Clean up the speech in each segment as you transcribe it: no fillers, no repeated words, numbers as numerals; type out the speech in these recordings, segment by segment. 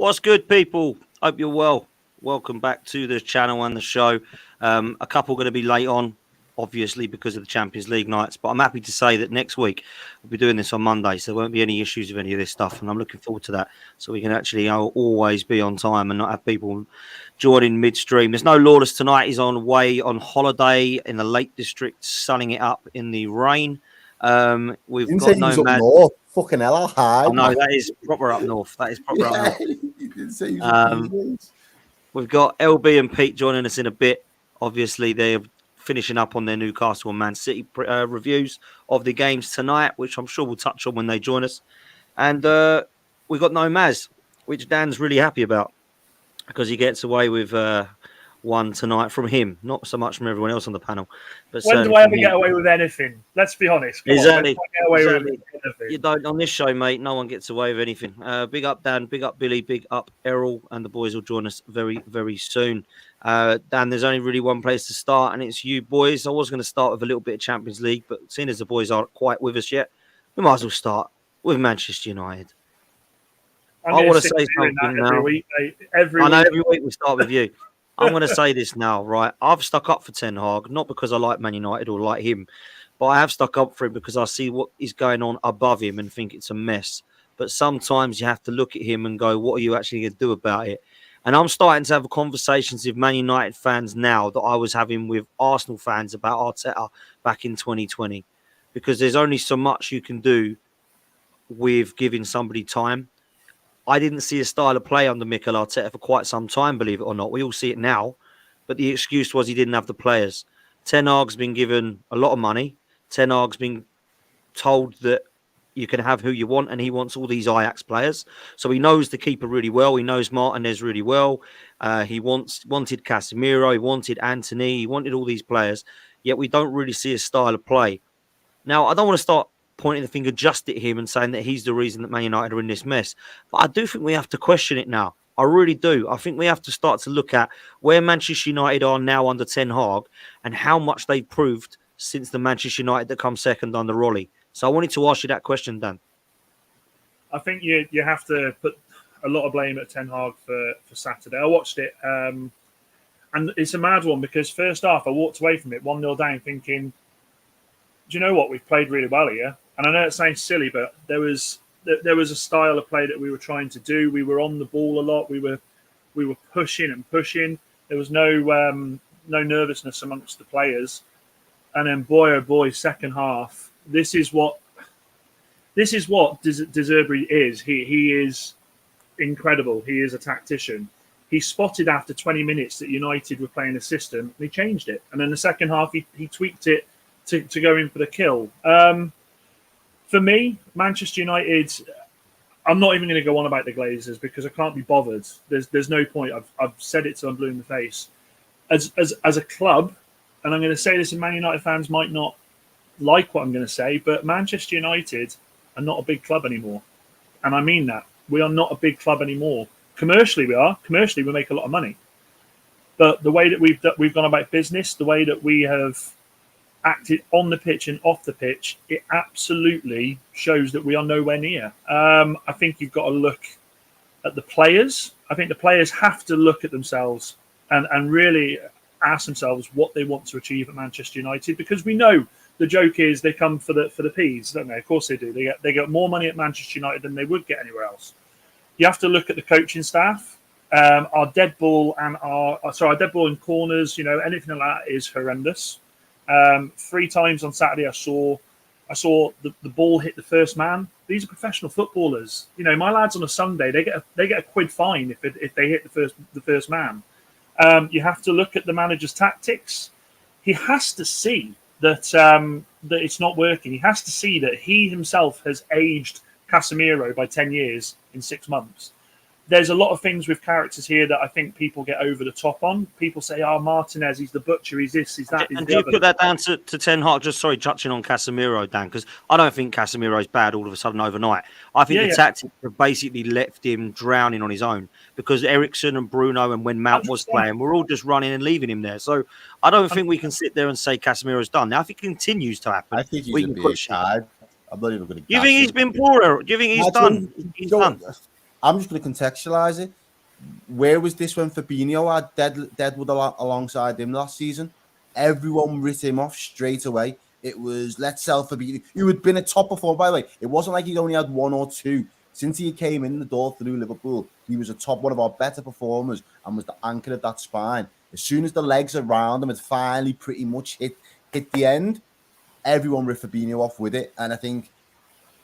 What's good, people? Hope you're well. Welcome back to the channel and the show. A couple going to be late on, obviously, because of the Champions League nights. But I'm happy to say that next week we'll be doing this on Monday, so there won't be any issues with any of this stuff. And I'm looking forward to that, so we can actually always be on time and not have people joining midstream. There's no Lawless tonight. He's away on holiday in the Lake District, sunning it up in the rain. We've got no man. Fucking hell, I'll hide. Oh, no, that is proper up north. That is proper up north. We've got LB and Pete joining us in a bit. Obviously, they're finishing up on their Newcastle and Man City reviews of the games tonight, which I'm sure we'll touch on when they join us. And we've got no Maz, which Dan's really happy about because he gets away with one tonight from him, not so much from everyone else on the panel. But when do I ever get away with anything? Let's be honest. Exactly. With anything? You don't on this show, mate. No one gets away with anything. Big up Dan, big up Billy, big up Errol, and the boys will join us very, very soon. Dan, there's only really one place to start, and it's you boys. I was going to start with a little bit of Champions League, but seeing as the boys aren't quite with us yet, we might as well start with Manchester United. I want to say something now. Every week we start with you. I'm going to say this now, right? I've stuck up for Ten Hag, not because I like Man United or like him, but I have stuck up for him because I see what is going on above him and think it's a mess. But sometimes you have to look at him and go, what are you actually going to do about it? And I'm starting to have conversations with Man United fans now that I was having with Arsenal fans about Arteta back in 2020, because there's only so much you can do with giving somebody time. I didn't see a style of play under Mikel Arteta for quite some time, believe it or not. We all see it now. But the excuse was he didn't have the players. Ten Hag's been given a lot of money. Ten Hag's been told that you can have who you want, and he wants all these Ajax players. So he knows the keeper really well. He knows Martinez really well. He wanted Casemiro. He wanted Anthony. He wanted all these players. Yet we don't really see a style of play. Now, I don't want to start pointing the finger just at him and saying that he's the reason that Man United are in this mess. But I do think we have to question it now. I really do. I think we have to start to look at where Manchester United are now under Ten Hag and how much they've proved since the Manchester United that come second under Ollie. So I wanted to ask you that question, Dan. I think you have to put a lot of blame at Ten Hag for Saturday. I watched it, and it's a mad one because first half I walked away from it 1-0 down thinking, do you know what? We've played really well here. And I know it sounds silly, but there was a style of play that we were trying to do. We were on the ball a lot. We were pushing and pushing. There was no nervousness amongst the players. And then, boy, oh boy, second half. This is what Zerbi is. He is incredible. He is a tactician. He spotted after 20 minutes that United were playing a system, and he changed it. And then the second half, he tweaked it to go in for the kill. For me, Manchester United, I'm not even going to go on about the Glazers because I can't be bothered. There's no point. I've said it till I'm blue in the face. As a club, and I'm going to say this, and Man United fans might not like what I'm going to say, but Manchester United are not a big club anymore. And I mean that. We are not a big club anymore. Commercially, we are. Commercially, we make a lot of money. But the way that we've gone about business, the way that we have acted on the pitch and off the pitch, it absolutely shows that we are nowhere near. I think you've got to look at the players. I think the players have to look at themselves and really ask themselves what they want to achieve at Manchester United, because we know the joke is they come for the peas, don't they? Of course they do. They get more money at Manchester United than they would get anywhere else. You have to look at the coaching staff. Our dead ball and our dead ball in corners, anything like that is horrendous. 3 times on Saturday I saw the ball hit the first man. These are professional footballers. My lads on a Sunday they get a quid fine if they hit the first man. You have to look at the manager's tactics. He has to see that it's not working. He has to see that he himself has aged Casemiro by 10 years in 6 months. There's a lot of things with characters here that I think people get over the top on. People say, Martinez, he's the butcher, he's this, he's that. And do you put that down to Ten Hag? Just touching on Casemiro, Dan, because I don't think Casemiro's bad all of a sudden overnight. I think the tactics have basically left him drowning on his own, because Eriksen and Bruno and when Mount was playing, we're all just running and leaving him there. So I don't think we can sit there and say Casemiro's done. Now, if it continues to happen, I think he's a bit tired. I'm not even going to. You think he's been poor? Do you think he's done? He's done. I'm just going to contextualize it. Where was this when Fabinho had Deadwood alongside him last season? Everyone writ him off straight away. It was, let's sell Fabinho. Who had been a top performer, by the way. It wasn't like he'd only had one or two. Since he came in the door through Liverpool, he was one of our better performers and was the anchor of that spine. As soon as the legs around him had finally pretty much hit the end, everyone writ Fabinho off with it. And I think,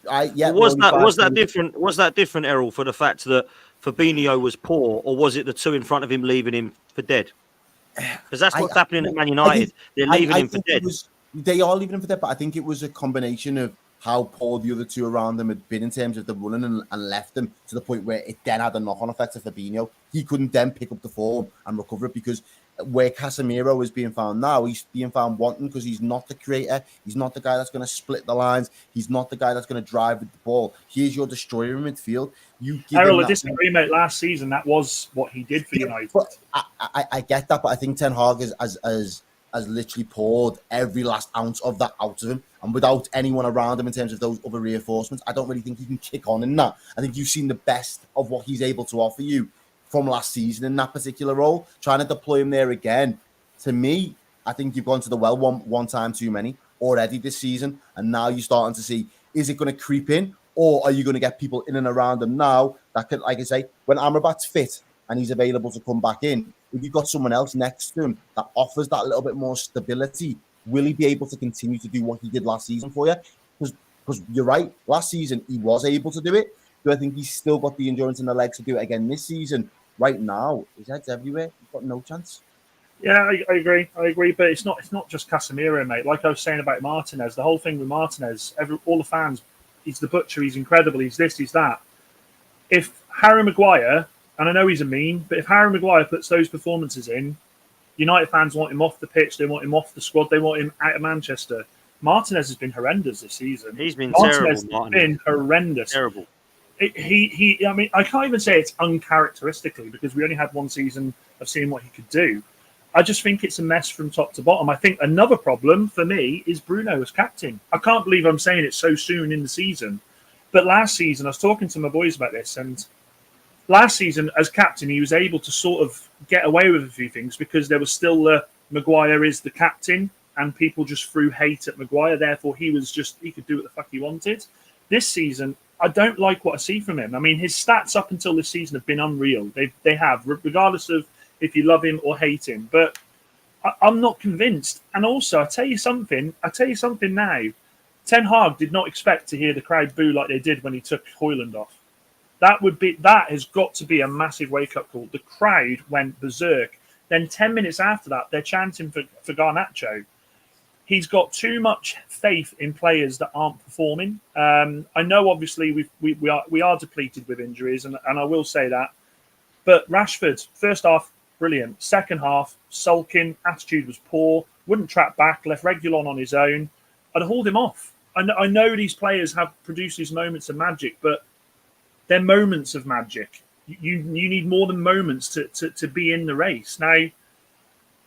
was that different, Errol, for the fact that Fabinho was poor, or was it the two in front of him leaving him for dead? Because that's what's happening at Man United. They're leaving him for dead. They are leaving him for dead, but I think it was a combination of how poor the other two around them had been in terms of the running and left them to the point where it then had a knock-on effect to Fabinho. He couldn't then pick up the form and recover it, because where Casemiro is being found now, he's being found wanting because he's not the creator. He's not the guy that's going to split the lines. He's not the guy that's going to drive with the ball. He's your destroyer in midfield. Errol, I disagree, mate. Last season, that was what he did for United. But I get that, but I think Ten Hag has literally poured every last ounce of that out of him, and without anyone around him in terms of those other reinforcements, I don't really think he can kick on in that. I think you've seen the best of what he's able to offer you from last season in that particular role. Trying to deploy him there again, to me, I think you've gone to the well one time too many already this season, and now you're starting to see, is it going to creep in, or are you going to get people in and around him now that could, like I say, when Amrabat's fit and he's available to come back in, if you've got someone else next to him that offers that little bit more stability, will he be able to continue to do what he did last season for you? Because you're right, last season he was able to do it. Do I think he's still got the endurance and the legs to do it again this season? Right now, his head's everywhere. He's got no chance. Yeah, I agree. But it's not just Casemiro, mate. Like I was saying about Martinez, the whole thing with Martinez, all the fans, he's the butcher, he's incredible, he's this, he's that. If Harry Maguire, and I know he's a meme, but if Harry Maguire puts those performances in, United fans want him off the pitch, they want him off the squad, they want him out of Manchester. Martinez has been horrendous this season. He's been Martinez terrible. Has been horrendous. Terrible. I mean, I can't even say it's uncharacteristically, because we only had one season of seeing what he could do. I just think it's a mess from top to bottom. I think another problem for me is Bruno as captain. I can't believe I'm saying it so soon in the season. But last season, I was talking to my boys about this, and last season as captain, he was able to sort of get away with a few things because there was still Maguire is the captain, and people just threw hate at Maguire. Therefore, he could do what the fuck he wanted. This season, I don't like what I see from him. I mean, his stats up until this season have been unreal. They have, regardless of if you love him or hate him. But I'm not convinced. And also, I tell you something now. Ten Hag did not expect to hear the crowd boo like they did when he took Højlund off. That has got to be a massive wake-up call. The crowd went berserk. Then 10 minutes after that, they're chanting for Garnacho. He's got too much faith in players that aren't performing. I know, obviously, we are depleted with injuries, and I will say that. But Rashford, first half, brilliant. Second half, sulking, attitude was poor, wouldn't track back, left Reguilon on his own. I'd hauled him off. I know these players have produced these moments of magic, but they're moments of magic. You need more than moments to be in the race. Now,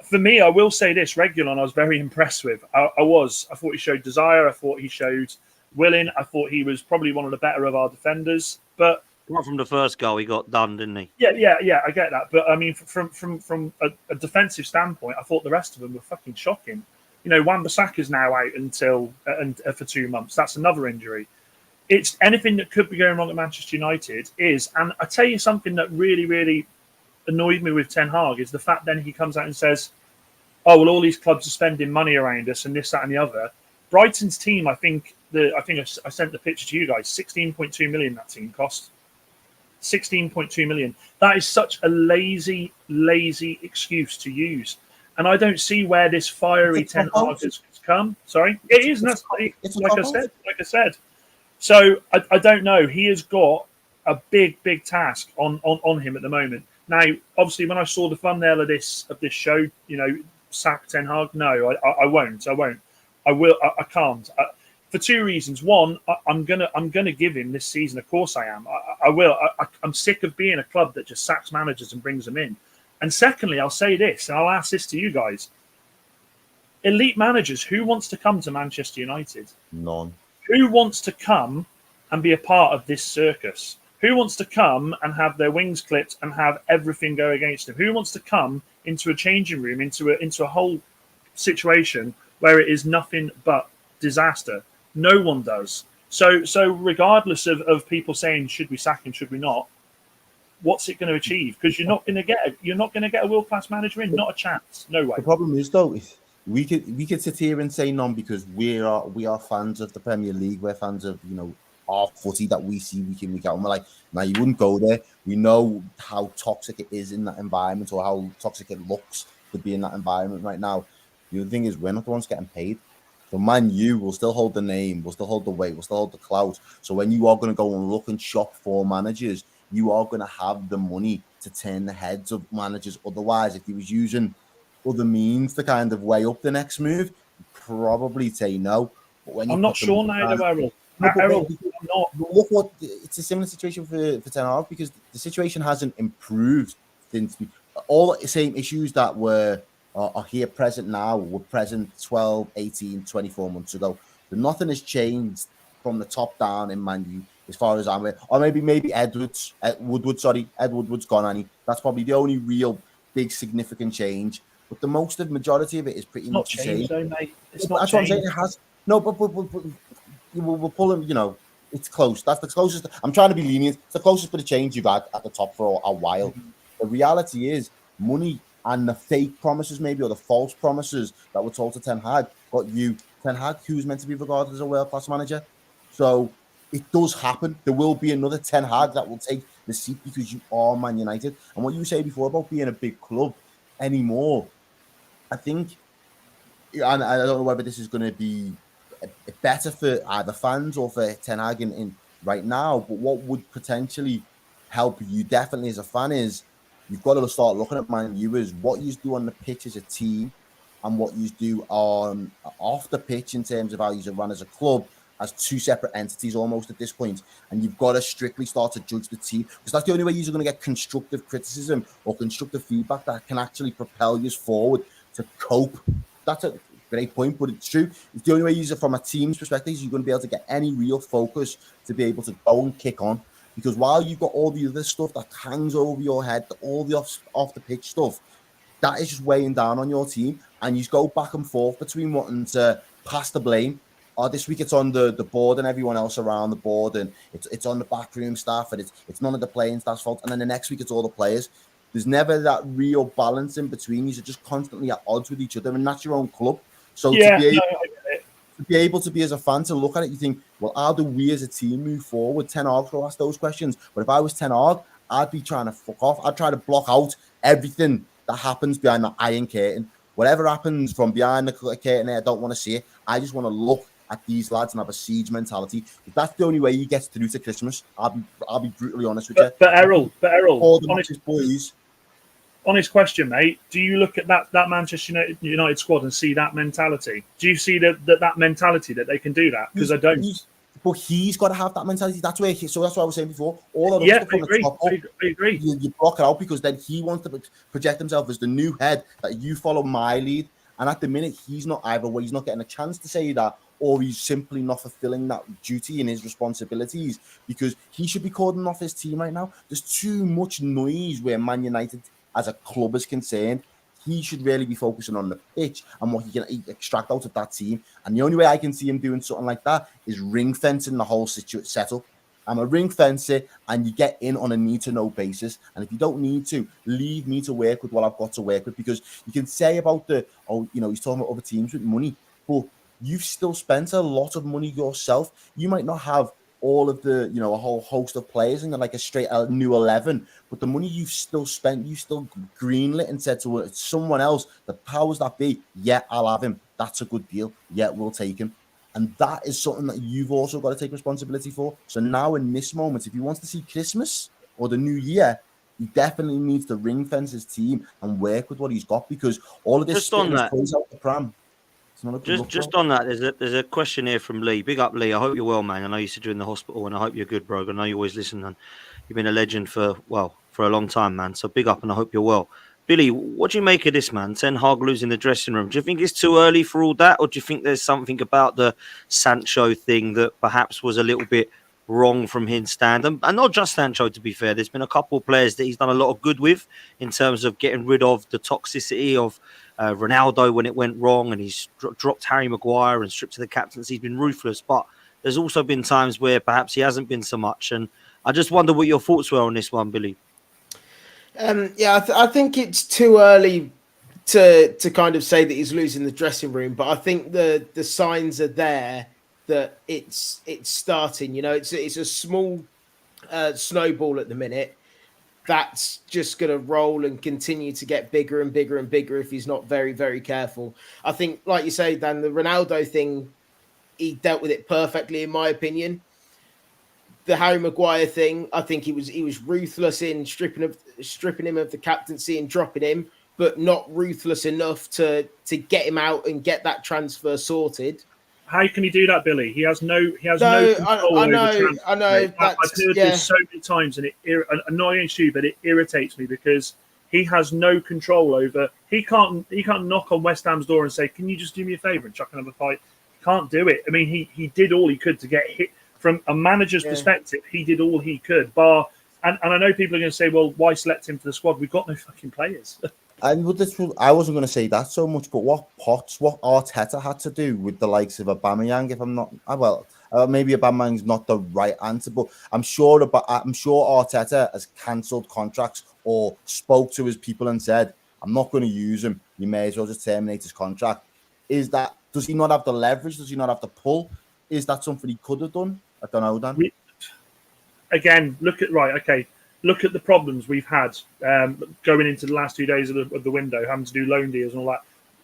for me, I will say this, Reguilon, I was very impressed with. I thought he showed desire. I thought he showed willing. I thought he was probably one of the better of our defenders. But apart from the first goal, he got done, didn't he? Yeah, I get that. But I mean, from a defensive standpoint, I thought the rest of them were fucking shocking. You know, Wan-Bissaka's now out until for 2 months. That's another injury. It's anything that could be going wrong at Manchester United is, and I tell you something that really, really annoyed me with Ten Hag is the fact then he comes out and says, oh, well, all these clubs are spending money around us and this, that, and the other. Brighton's team, I think I sent the picture to you guys, 16.2 million that team cost. 16.2 million. That is such a lazy excuse to use. And I don't see where this fiery Ten Hag has come. Sorry? It is, and that's like I said. So I don't know. He has got a big task on him at the moment. Now, obviously, when I saw the thumbnail of this show, you know, sack Ten Hag. No, I won't. I can't. For two reasons. One, I'm gonna give him this season. Of course, I am. I will. I'm sick of being a club that just sacks managers and brings them in. And secondly, I'll say this, and I'll ask this to you guys: elite managers, who wants to come to Manchester United? None. Who wants to come and be a part of this circus? Who wants to come and have their wings clipped and have everything go against them? Who wants to come into a changing room, into a whole situation where it is nothing but disaster? No one does. So regardless of people saying should we sack him, should we not, what's it going to achieve? Because you're not going to get a world class manager in, not a chance, no way. The problem is though, we could sit here and say none because we are fans of the Premier League. We're fans of our footy that we see week in, week out. And we're like, now you wouldn't go there. We know how toxic it is in that environment, or how toxic it looks to be in that environment right now. The other thing is, we're not the ones getting paid. So Man U will still hold the name, will still hold the weight, will still hold the clout. So when you are going to go and look and shop for managers, you are going to have the money to turn the heads of managers. Otherwise, if he was using other means to kind of weigh up the next move, you'd probably say no. But when I'm not sure now, though, Errol. Errol, I'm not. Look what it's a similar situation for Ten Hag, because the situation hasn't improved since all the same issues that are here present now were present 12, 18, 24 months ago. So nothing has changed from the top down in Man U, as far as I'm aware. Or maybe Ed Woodward's gone, and that's probably the only real big significant change. But the majority of it is pretty much the same. Though, mate. It's not that's changed. what I'm saying. It has no, but we're pulling. It's close. That's the closest. I'm trying to be lenient. It's the closest bit of change you've had at the top for a while. Mm-hmm. The reality is, money and the fake promises, maybe, or the false promises that were told to Ten Hag, got you Ten Hag, who's meant to be regarded as a world-class manager. So it does happen. There will be another Ten Hag that will take the seat because you are Man United. And what you say before about being a big club anymore, I think, and I don't know whether this is going to be better for either fans or for Ten Hag in right now, but what would potentially help you definitely as a fan is you've got to start looking at Man U as what you do on the pitch as a team and what you do on off the pitch in terms of how you run as a club as two separate entities almost at this point. And you've got to strictly start to judge the team, because that's the only way you're going to get constructive criticism or constructive feedback that can actually propel you forward to cope. That's a great point, but it's true. It's the only way you use it from a team's perspective. You're going to be able to get any real focus to be able to go and kick on. Because while you've got all the other stuff that hangs over your head, all the off the pitch stuff, that is just weighing down on your team. And you go back and forth between wanting to pass the blame. This week it's on the board and everyone else around the board, and it's on the backroom staff, and it's none of the playing staff's fault. And then the next week it's all the players. There's never that real balance in between. You're just constantly at odds with each other, and that's your own club. So to be able to be as a fan to look at it, you think, well, how do we as a team move forward? Ten Hag will ask those questions. But if I was Ten Hag, I'd be trying to fuck off. I'd try to block out everything that happens behind the iron curtain. Whatever happens from behind the curtain there, I don't want to see it. I just want to look at these lads and have a siege mentality. If that's the only way he gets through to Christmas, I'll be brutally honest with you. But Errol, all the boys. Honest question, mate. Do you look at that Manchester United squad and see that mentality? Do you see that mentality that they can do that? Because I don't. But he's got to have that mentality. That's where. So that's what I was saying before. All of the stuff on the top up, I agree. You block it out, because then he wants to project himself as the new head, that you follow my lead. And at the minute, he's not either way. He's not getting a chance to say that, or he's simply not fulfilling that duty and his responsibilities, because he should be calling off his team right now. There's too much noise where Man United as a club is concerned. He should really be focusing on the pitch and what he can extract out of that team. And the only way I can see him doing something like that is ring fencing the whole setup. I'm a ring fencer, and you get in on a need-to-know basis. And if you don't need to, leave me to work with what I've got to work with. Because you can say about he's talking about other teams with money, but you've still spent a lot of money yourself. You might not have all of the, a whole host of players and like a straight new 11, but the money you've still spent, you still greenlit and said to someone else, the powers that be, yeah, I'll have him. That's a good deal. Yeah, we'll take him. And that is something that you've also got to take responsibility for. So now in this moment, if he wants to see Christmas or the new year, he definitely needs to ring fence his team and work with what he's got, because all of this plays out the pram. Just on that, there's a question here from Lee. Big up, Lee. I hope you're well, man. I know you said you're in the hospital, and I hope you're good, bro. I know you always listen, and you've been a legend for a long time, man. So big up, and I hope you're well. Billy, what do you make of this, man? Ten Hag losing the dressing room. Do you think it's too early for all that, or do you think there's something about the Sancho thing that perhaps was a little bit wrong from his stand. And not just Sancho, to be fair. There's been a couple of players that he's done a lot of good with in terms of getting rid of the toxicity of Ronaldo when it went wrong, and he's dropped Harry Maguire and stripped to the captaincy. He's been ruthless, but there's also been times where perhaps he hasn't been so much. And I just wonder what your thoughts were on this one, Billy. I think it's too early to kind of say that he's losing the dressing room, but I think the signs are there that it's starting. You know, it's a small snowball at the minute that's just going to roll and continue to get bigger and bigger and bigger if he's not very, very careful. I think, like you say, Dan, the Ronaldo thing, he dealt with it perfectly, in my opinion. The Harry Maguire thing, I think he was ruthless in stripping him of the captaincy and dropping him, but not ruthless enough to get him out and get that transfer sorted. How can he do that, Billy? He has no control over transfer. I know. I've heard this so many times, and it annoys you, but it irritates me because he has no control over. He can't knock on West Ham's door and say, "Can you just do me a favour and chuck another fight?" He can't do it. I mean, he did all he could to get hit. From a manager's perspective, he did all he could. Bar, and I know people are going to say, "Well, why select him for the squad? We've got no fucking players." And with this, I wasn't going to say that so much, but what Arteta had to do with the likes of Aubameyang, if I'm not, maybe Aubameyang's not the right answer, but I'm sure Arteta has cancelled contracts or spoke to his people and said, "I'm not going to use him. You may as well just terminate his contract." Does he not have the leverage? Does he not have the pull? Is that something he could have done? I don't know, Dan. Again, look at the problems we've had going into the last 2 days of the window, having to do loan deals and all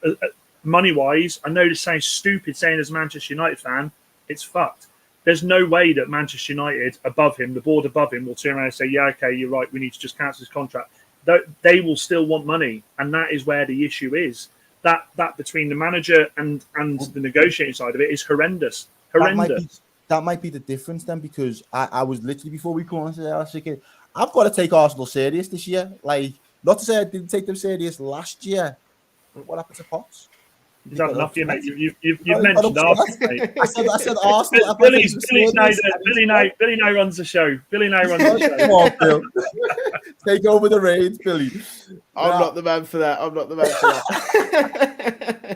that. Money-wise, I know this sounds stupid saying as a Manchester United fan, it's fucked. There's no way that Manchester United above him, the board above him, will turn around and say, "Yeah, okay, you're right, we need to just cancel his contract." They will still want money, and that is where the issue is. That between the manager and the negotiating side of it is horrendous. That might be the difference then, because I was literally, before we come on today, I was thinking, I've got to take Arsenal serious this year. Like, not to say I didn't take them serious last year, but what happened to Potts? Is that enough, you mate? You've mentioned Arsenal, mate. I said Arsenal. Billy now runs the show. Billy now runs the show. Come on, Bill. Take over the reins, Billy. I'm not the man for that.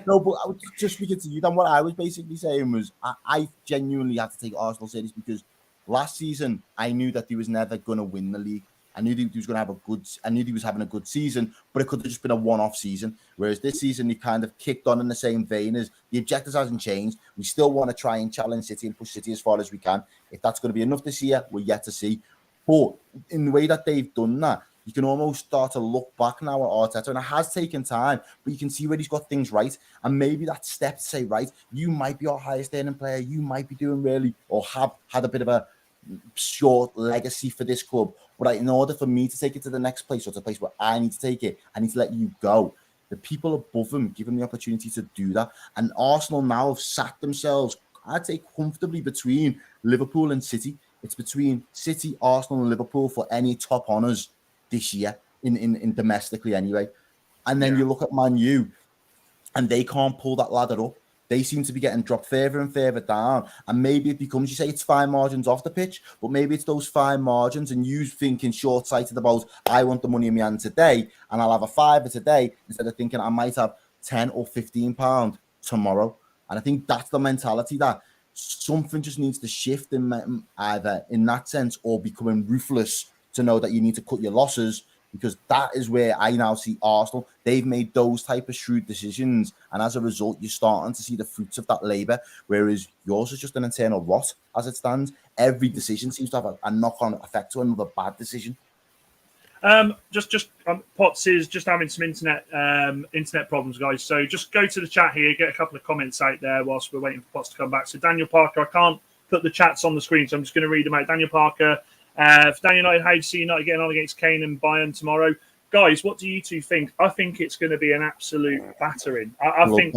No, but I was just speaking to you, Dan. What I was basically saying was I genuinely had to take Arsenal serious because last season I knew that he was never going to win the league. I knew he was going to have I knew he was having a good season, but it could have just been a one-off season. Whereas this season, he kind of kicked on in the same vein as the objectives hasn't changed. We still want to try and challenge City and push City as far as we can. If that's going to be enough this year, we're yet to see. But in the way that they've done that, you can almost start to look back now at Arteta, and it has taken time, but you can see where he's got things right. And maybe that step to say, right, you might be our highest earning player, you might be doing really, or have had a bit of a short legacy for this club. But in order for me to take it to the next place, or to the place where I need to take it, I need to let you go. The people above him give him the opportunity to do that. And Arsenal now have sat themselves, I'd say, comfortably between Liverpool and City. It's between City, Arsenal, and Liverpool for any top honours this year, in domestically anyway. And then you look at Man U, and they can't pull that ladder up. They seem to be getting dropped further and further down. And maybe it becomes, you say it's fine margins off the pitch, but maybe it's those fine margins and you thinking short-sighted about, I want the money in my hand today, and I'll have a fiver today, instead of thinking I might have 10 or 15 pounds tomorrow. And I think that's the mentality, that something just needs to shift in either in that sense, or becoming ruthless to know that you need to cut your losses, because that is where I now see Arsenal. They've made those type of shrewd decisions, and as a result, you're starting to see the fruits of that labour, whereas yours is just an internal rot as it stands. Every decision seems to have a knock-on effect to another bad decision. Potts is just having some internet problems, guys. So just go to the chat here, get a couple of comments out there whilst we're waiting for Potts to come back. So Daniel Parker, I can't put the chats on the screen, so I'm just going to read them out. Daniel Parker, for Dan United, how do you see United getting on against Kane and Bayern tomorrow? Guys, what do you two think? I think it's going to be an absolute battering. I think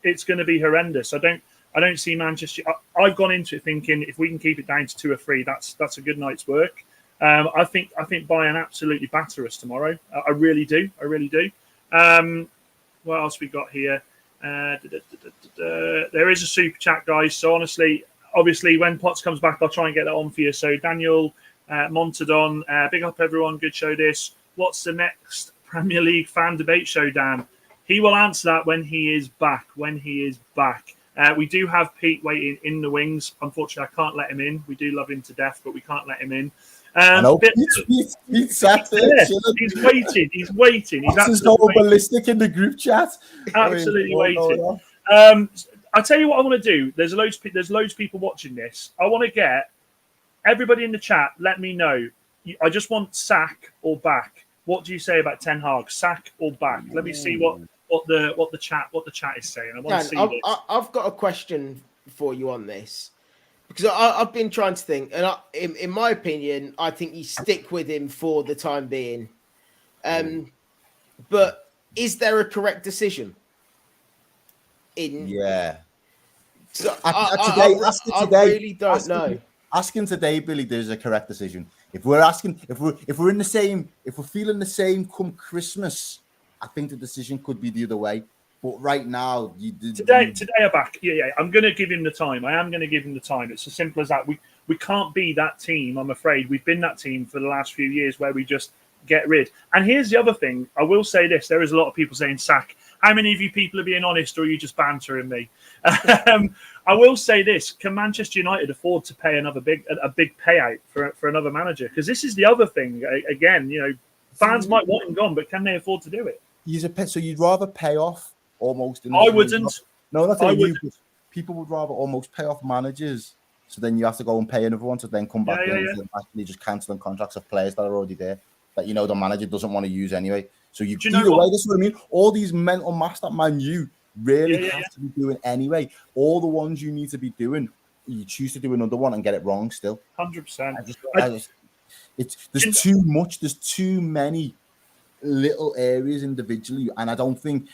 it's going to be horrendous. I don't see Manchester. I've gone into it thinking if we can keep it down to 2 or 3, that's a good night's work. I think Bayern absolutely batter us tomorrow. I really do. What else we got here? There is a super chat, guys. So honestly, obviously, when Potts comes back, I'll try and get that on for you. So Daniel Montadon, big up everyone. Good show this. What's the next Premier League fan debate show, Dan? He will answer that when he is back. We do have Pete waiting in the wings. Unfortunately, I can't let him in. We do love him to death, but we can't let him in. I know. He's sat there. He's waiting. He's so ballistic in the group chat. Absolutely waiting. I'll tell you what I want to do. There's loads of people watching this. I want to get everybody in the chat. Let me know. I just want sack or back. What do you say about Ten Hag? Sack or back? Let me see what the chat is saying. I want to see this. I've got a question for you on this because I've been trying to think, and in my opinion, I think you stick with him for the time being. But is there a correct decision? So I really don't know. Asking today, Billy, there's a correct decision. If we're feeling the same come Christmas, I think the decision could be the other way. But right now, today are back. Yeah. I'm going to give him the time. I am going to give him the time. It's as simple as that. We can't be that team. I'm afraid we've been that team for the last few years where we just get rid. And here's the other thing. I will say this: there is a lot of people saying sack. How many of you people are being honest, or are you just bantering me? I will say this: can Manchester United afford to pay a big payout for another manager? Because this is the other thing. Again, fans might want him gone, but can they afford to do it? So you'd rather pay off almost. I wouldn't. No, not saying you. But people would rather almost pay off managers, so then you have to go and pay another one to then come back and actually just cancelling contracts of players that are already there that the manager doesn't want to use anyway. So either way, this is what I mean. All these mental maths that Man U really have to be doing anyway. All the ones you need to be doing, you choose to do another one and get it wrong still. 100%. There's too much. There's too many little areas individually, and I don't think.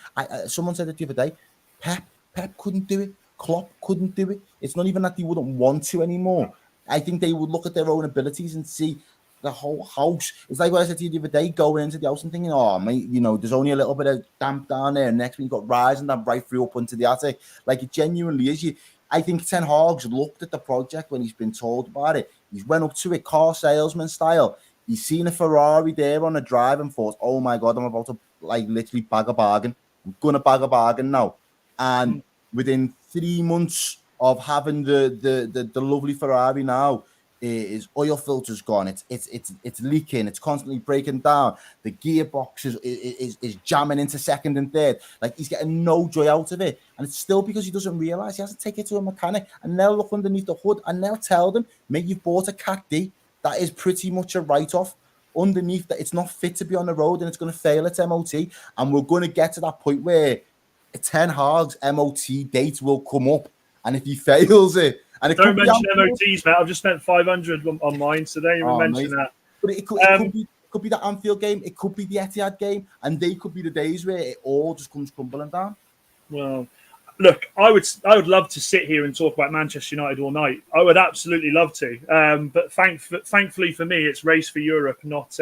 Someone said it the other day. Pep couldn't do it. Klopp couldn't do it. It's not even that they wouldn't want to anymore. I think they would look at their own abilities and see. The whole house. It's like what I said to you the other day, going into the house and thinking, oh, mate, there's only a little bit of damp down there. Next week, you've got rising that right through up into the attic. Like, it genuinely is. I think Ten Hag's looked at the project when he's been told about it. He's went up to it, car salesman style. He's seen a Ferrari there on a drive and thought, oh, my God, I'm about to, literally bag a bargain. I'm going to bag a bargain now. And within 3 months of having the lovely Ferrari now, his oil filter's gone. It's leaking. It's constantly breaking down. The gearbox is jamming into second and third. Like, he's getting no joy out of it, and it's still because he doesn't realize he has to take it to a mechanic, and they'll look underneath the hood and they'll tell them, mate, you've bought a Cat D. That is pretty much a write-off. Underneath that, it's not fit to be on the road and it's going to fail its MOT. And we're going to get to that point where Ten Hag's MOT date will come up, and if he fails it. And it don't mention MOTs, mate. I've just spent 500 on mine, so don't even mention that. But it could be the Anfield game. It could be the Etihad game, and they could be the days where it all just comes crumbling down. Well, look, I would love to sit here and talk about Manchester United all night. I would absolutely love to. But thankfully for me, it's race for Europe, not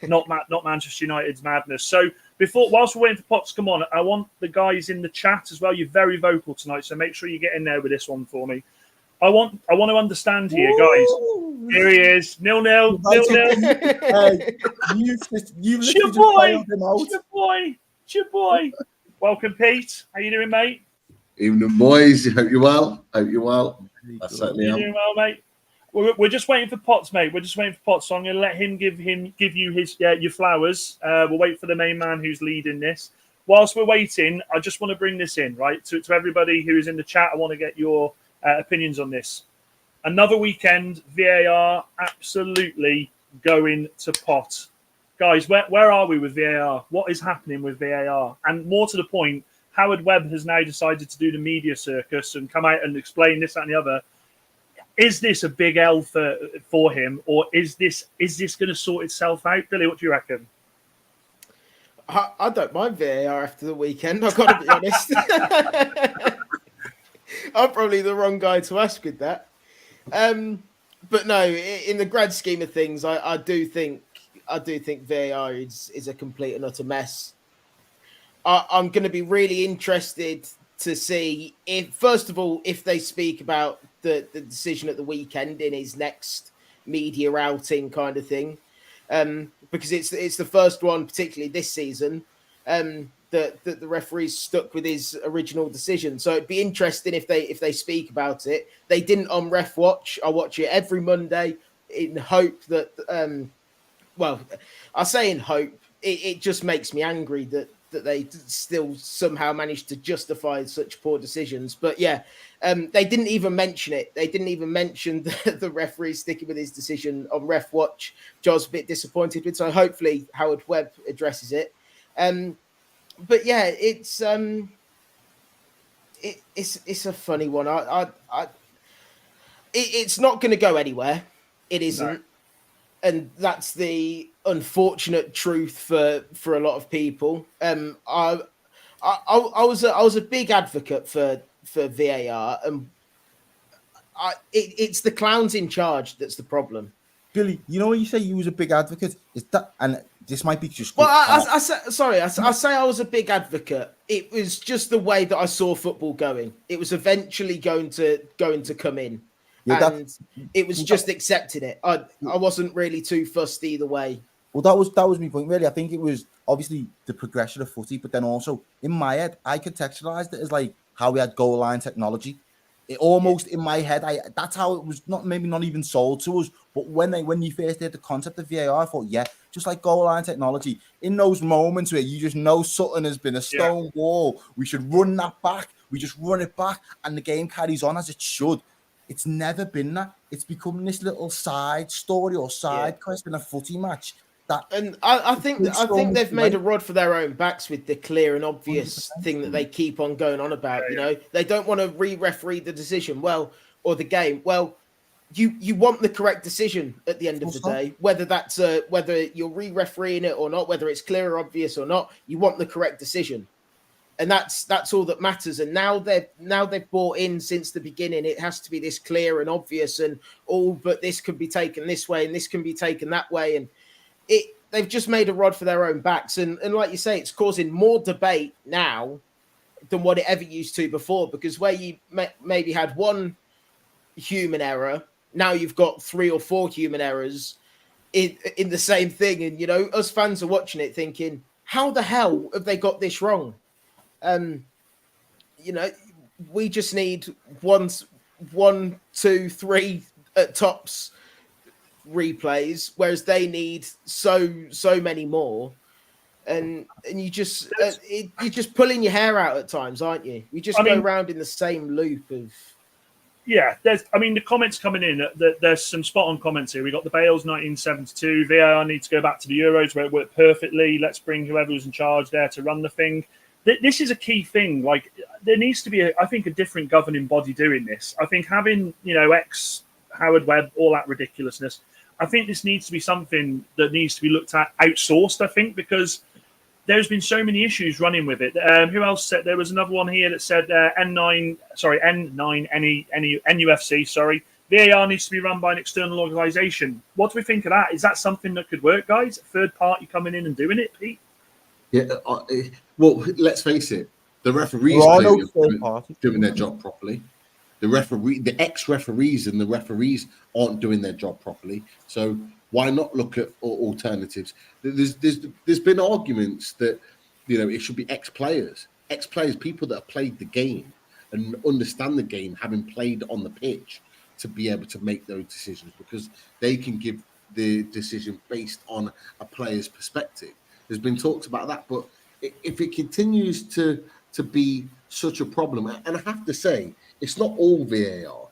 Manchester United's madness. So whilst we're waiting for Potts to come on, I want the guys in the chat as well. You're very vocal tonight, so make sure you get in there with this one for me. I want to understand here, guys. Here he is. 0-0. 0-0. It's your boy. Welcome, Pete. How you doing, mate? Evening, boys. Hope you're well. I certainly am. Doing well, mate. We're just waiting for Potts, mate. We're just waiting for Potts. So I'm going to let him give you his your flowers. We'll wait for the main man who's leading this. Whilst we're waiting, I just want to bring this in, right, to everybody who is in the chat. I want to get your opinions on this. Another weekend, VAR absolutely going to pot. Guys, where are we with VAR? What is happening with VAR? And more to the point, Howard Webb has now decided to do the media circus and come out and explain this, that, and the other. Is this a big L for him, or is this going to sort itself out? Billy, what do you reckon? I don't mind VAR after the weekend. I've got to be honest. I'm probably the wrong guy to ask with that. But no, in the grand scheme of things, I do think VAR is a complete and utter mess. I'm going to be really interested to see if, first of all, if they speak about the decision at the weekend in his next media outing kind of thing, because it's the first one, particularly this season, that the referees stuck with his original decision. So it'd be interesting if they speak about it. They didn't on Ref Watch. I watch it every Monday in hope that, well, I say in hope. It just makes me angry that they still somehow managed to justify such poor decisions. But yeah, they didn't even mention it. They didn't even mention the referee sticking with his decision on Ref Watch, which I was a bit disappointed with. So hopefully Howard Webb addresses it. But yeah, it's a funny one. It's not going to go anywhere. It isn't. No. And that's the unfortunate truth for a lot of people. I was a big advocate for VAR, and it's the clowns in charge that's the problem. Billy, you know when you say you was a big advocate, is that, and this might be just. Well, I say I was a big advocate. It was just the way that I saw football going. It was eventually going to come in. Yeah, and it was just accepting it. I wasn't really too fussed either way. Well, that was my point, really. I think it was obviously the progression of footy, but then also in my head, I contextualized it as like how we had goal line technology. It almost in my head, that's how it was not even sold to us. But when you first heard the concept of VAR, I thought, yeah, just like goal line technology. In those moments where you just know something has been a stone wall, we should run that back. We just run it back, and the game carries on as it should. It's never been that. It's become this little side story or side quest in a footy match. I think they've made a rod for their own backs with the clear and obvious 100%. Thing that they keep on going on about. You know, they don't want to re-referee the decision, or the game. Well, you want the correct decision at the end of the day, whether that's whether you're re-refereeing it or not, whether it's clear or obvious or not. You want the correct decision. And that's all that matters. And now they've bought in since the beginning. It has to be this clear and obvious, and but this can be taken this way and this can be taken that way. And they've just made a rod for their own backs. And like you say, it's causing more debate now than what it ever used to before. Because where you maybe had one human error, now you've got 3 or 4 human errors in the same thing. And you know, us fans are watching it thinking, how the hell have they got this wrong? You know, we just need 1, 2, 3 at tops replays, whereas they need so many more. And you just you're just pulling your hair out at times, aren't you? We just go around in the same loop of. Yeah, the comments coming in. There's some spot on comments here. We got the Bales 1972. VAR needs to go back to the Euros where it worked perfectly. Let's bring whoever was in charge there to run the thing. This is a key thing. Like, there needs to be, I think, a different governing body doing this. I think having, ex Howard Webb, all that ridiculousness. I think this needs to be something that needs to be looked at outsourced. I think because there's been so many issues running with it. Who else said there was another one here that said N9 NUFC. Sorry, VAR needs to be run by an external organisation. What do we think of that? Is that something that could work, guys? A third party coming in and doing it, Pete? Yeah, well, let's face it. The referees doing their job properly. The ex-referees and the referees aren't doing their job properly. So why not look at alternatives? There's been arguments that it should be ex-players, people that have played the game and understand the game, having played on the pitch, to be able to make those decisions because they can give the decision based on a player's perspective. There's been talks about that, but if it continues to be such a problem, and I have to say, it's not all VAR.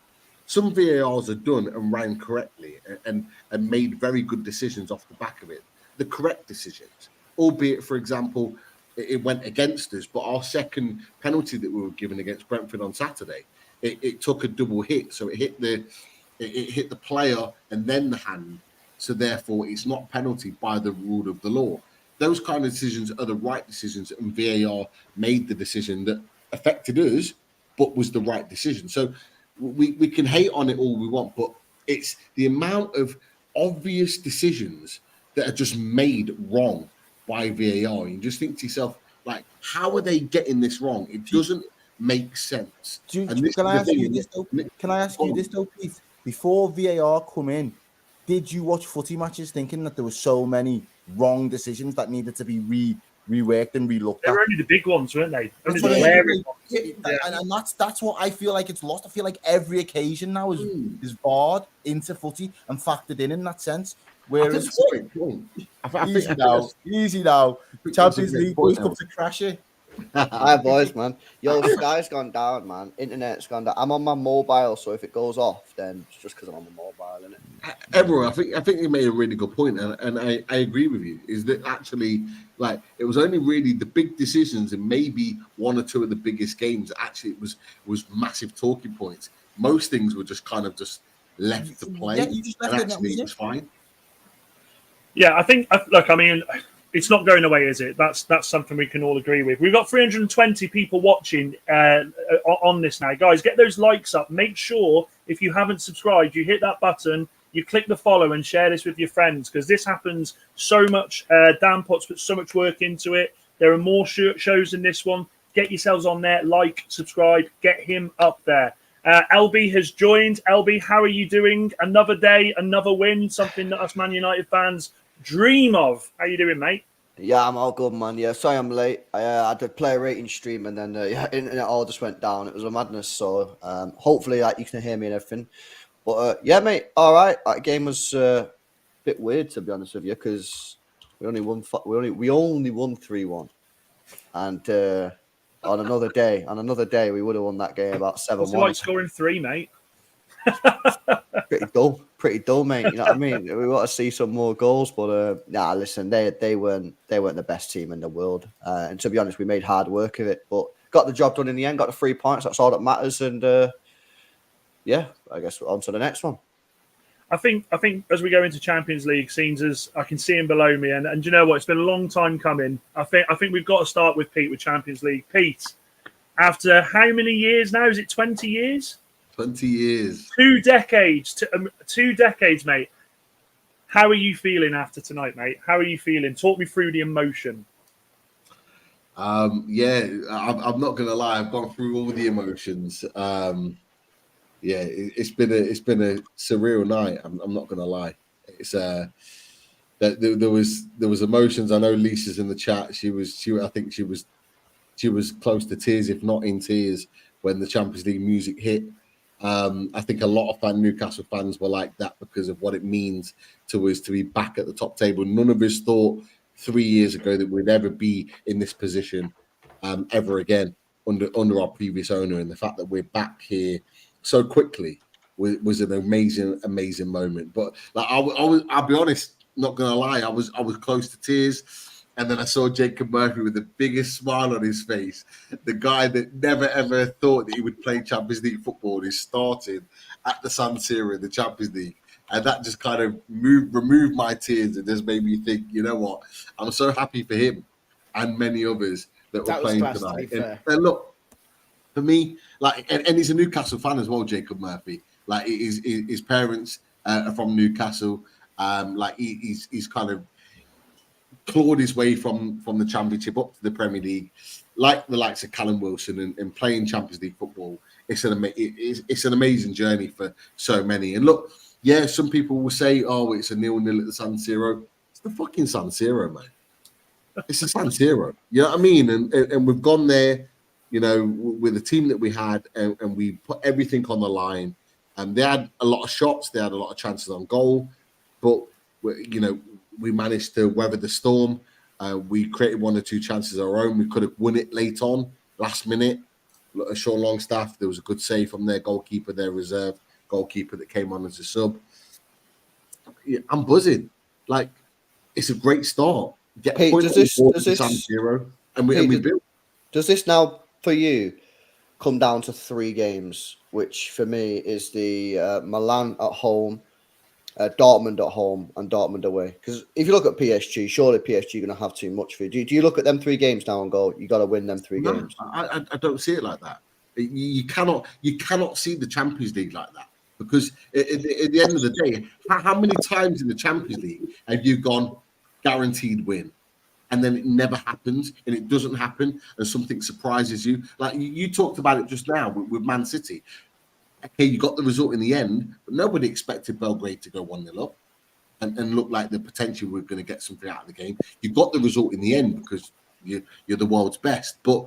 Some VARs are done and ran correctly and made very good decisions off the back of it. The correct decisions, albeit, for example, it went against us, but our second penalty that we were given against Brentford on Saturday, it took a double hit. So it hit the player and then the hand. So therefore, it's not penalty by the rule of the law. Those kind of decisions are the right decisions, and VAR made the decision that affected us, but was the right decision. So we can hate on it all we want, but it's the amount of obvious decisions that are just made wrong by VAR. You just think to yourself, like, how are they getting this wrong? It doesn't makes sense. Can I ask you this though, Pete? Before VAR come in, did you watch footy matches thinking that there were so many wrong decisions that needed to be reworked and relooked They at? were only the big ones, weren't they? Only That's the glaring ones. Yeah. And that's what I feel like it's lost. I feel like every occasion now is barred into footy and factored in that sense. Whereas easy now. Champions League boys come to crash it. Hi boys, man. Yo, Sky's gone down, man. Internet's gone down. I'm on my mobile, so if it goes off, then it's just because I'm on my mobile, isn't it? Everyone, I think you made a really good point, and I agree with you. Is that actually like it was only really the big decisions and maybe one or two of the biggest games. Actually, it was massive talking points. Most things were just kind of just left to play, Yeah, you just left and actually it was fine. Yeah, I think. Look, I mean, it's not going away, is it? That's something we can all agree with. We've got 320 people watching on this now. Guys, get those likes up. Make sure, if you haven't subscribed, you hit that button, you click the follow and share this with your friends, because this happens so much. Dan Potts put so much work into it. There are more shows than this one. Get yourselves on there, like, subscribe, get him up there. LB has joined. LB, how are you doing? Another day, another win, something that us Man United fans dream of. How you doing, mate? Yeah, I'm all good, man. Yeah, sorry I'm late. I had a player rating stream, and then internet all just went down. It was a madness. So hopefully you can hear me and everything. But yeah, mate, all right. That game was a bit weird, to be honest with you, because we only won 3-1, and on another day, we would have won that game about 7-1. What's it like scoring 3, mate? Pretty dull, mate. You know what I mean? We want to see some more goals, but listen, they weren't the best team in the world, and to be honest, we made hard work of it, but got the job done in the end. Got the 3 points. That's all that matters, and yeah, I guess we're on to the next one. I think as we go into Champions League scenes, as I can see him below me, and you know what? It's been a long time coming. I think we've got to start with Pete with Champions League. Pete, after how many years now? Is it 20 years? 20 years. 2 decades. 2 decades, mate. How are you feeling after tonight, mate? How are you feeling? Talk me through the emotion. Yeah, I'm not gonna lie. I've gone through all the emotions. Yeah, it's been a surreal night. I'm not gonna lie. It's there was emotions. I know Lisa's in the chat. I think she was close to tears, if not in tears, when the Champions League music hit. I think a lot of Newcastle fans were like that because of what it means to us to be back at the top table. None of us thought 3 years ago that we'd ever be in this position ever again under our previous owner, and the fact that we're back here so quickly was an amazing moment. But like I'll be honest, not gonna lie, I was close to tears. And then I saw Jacob Murphy with the biggest smile on his face. The guy that never, ever thought that he would play Champions League football is starting at the San Siro in the Champions League. And that just kind of removed my tears and just made me think, you know what? I'm so happy for him and many others that were playing tonight. And look, for me, like, and he's a Newcastle fan as well, Jacob Murphy. Like, his parents are from Newcastle. Like, he's kind of clawed his way from the Championship up to the Premier League, like the likes of Callum Wilson, and playing Champions League football. It's an amazing journey for so many. And look, yeah, some people will say, "Oh, it's a 0-0 at the San Siro." It's the fucking San Siro, man. It's the San Siro. You know what I mean? And we've gone there, you know, with the team that we had, and we put everything on the line. And they had a lot of shots, they had a lot of chances on goal, but you know, we managed to weather the storm. We created 1 or 2 chances of our own. We could have won it late on, last minute. Sean Longstaff, there was a good save from their goalkeeper, their reserve goalkeeper that came on as a sub. Yeah, I'm buzzing. Like, it's a great start. Get Pete, does this San Siro, and we built. Does this now for you come down to 3 games, which for me is the Milan at home, Dortmund at home, and Dortmund away? Because if you look at PSG, surely PSG are going to have too much for you. Do you look at them 3 games now and go, you got to win them 3 games? I don't see it like that. You cannot see the Champions League like that, because at the end of the day, how many times in the Champions League have you gone guaranteed win, and then it never happens, and it doesn't happen, and something surprises you. Like you talked about it just now with Man City. Okay, you got the result in the end, but nobody expected Belgrade to go 1-0 up and look like the potential we're going to get something out of the game. You got the result in the end because you're the world's best. But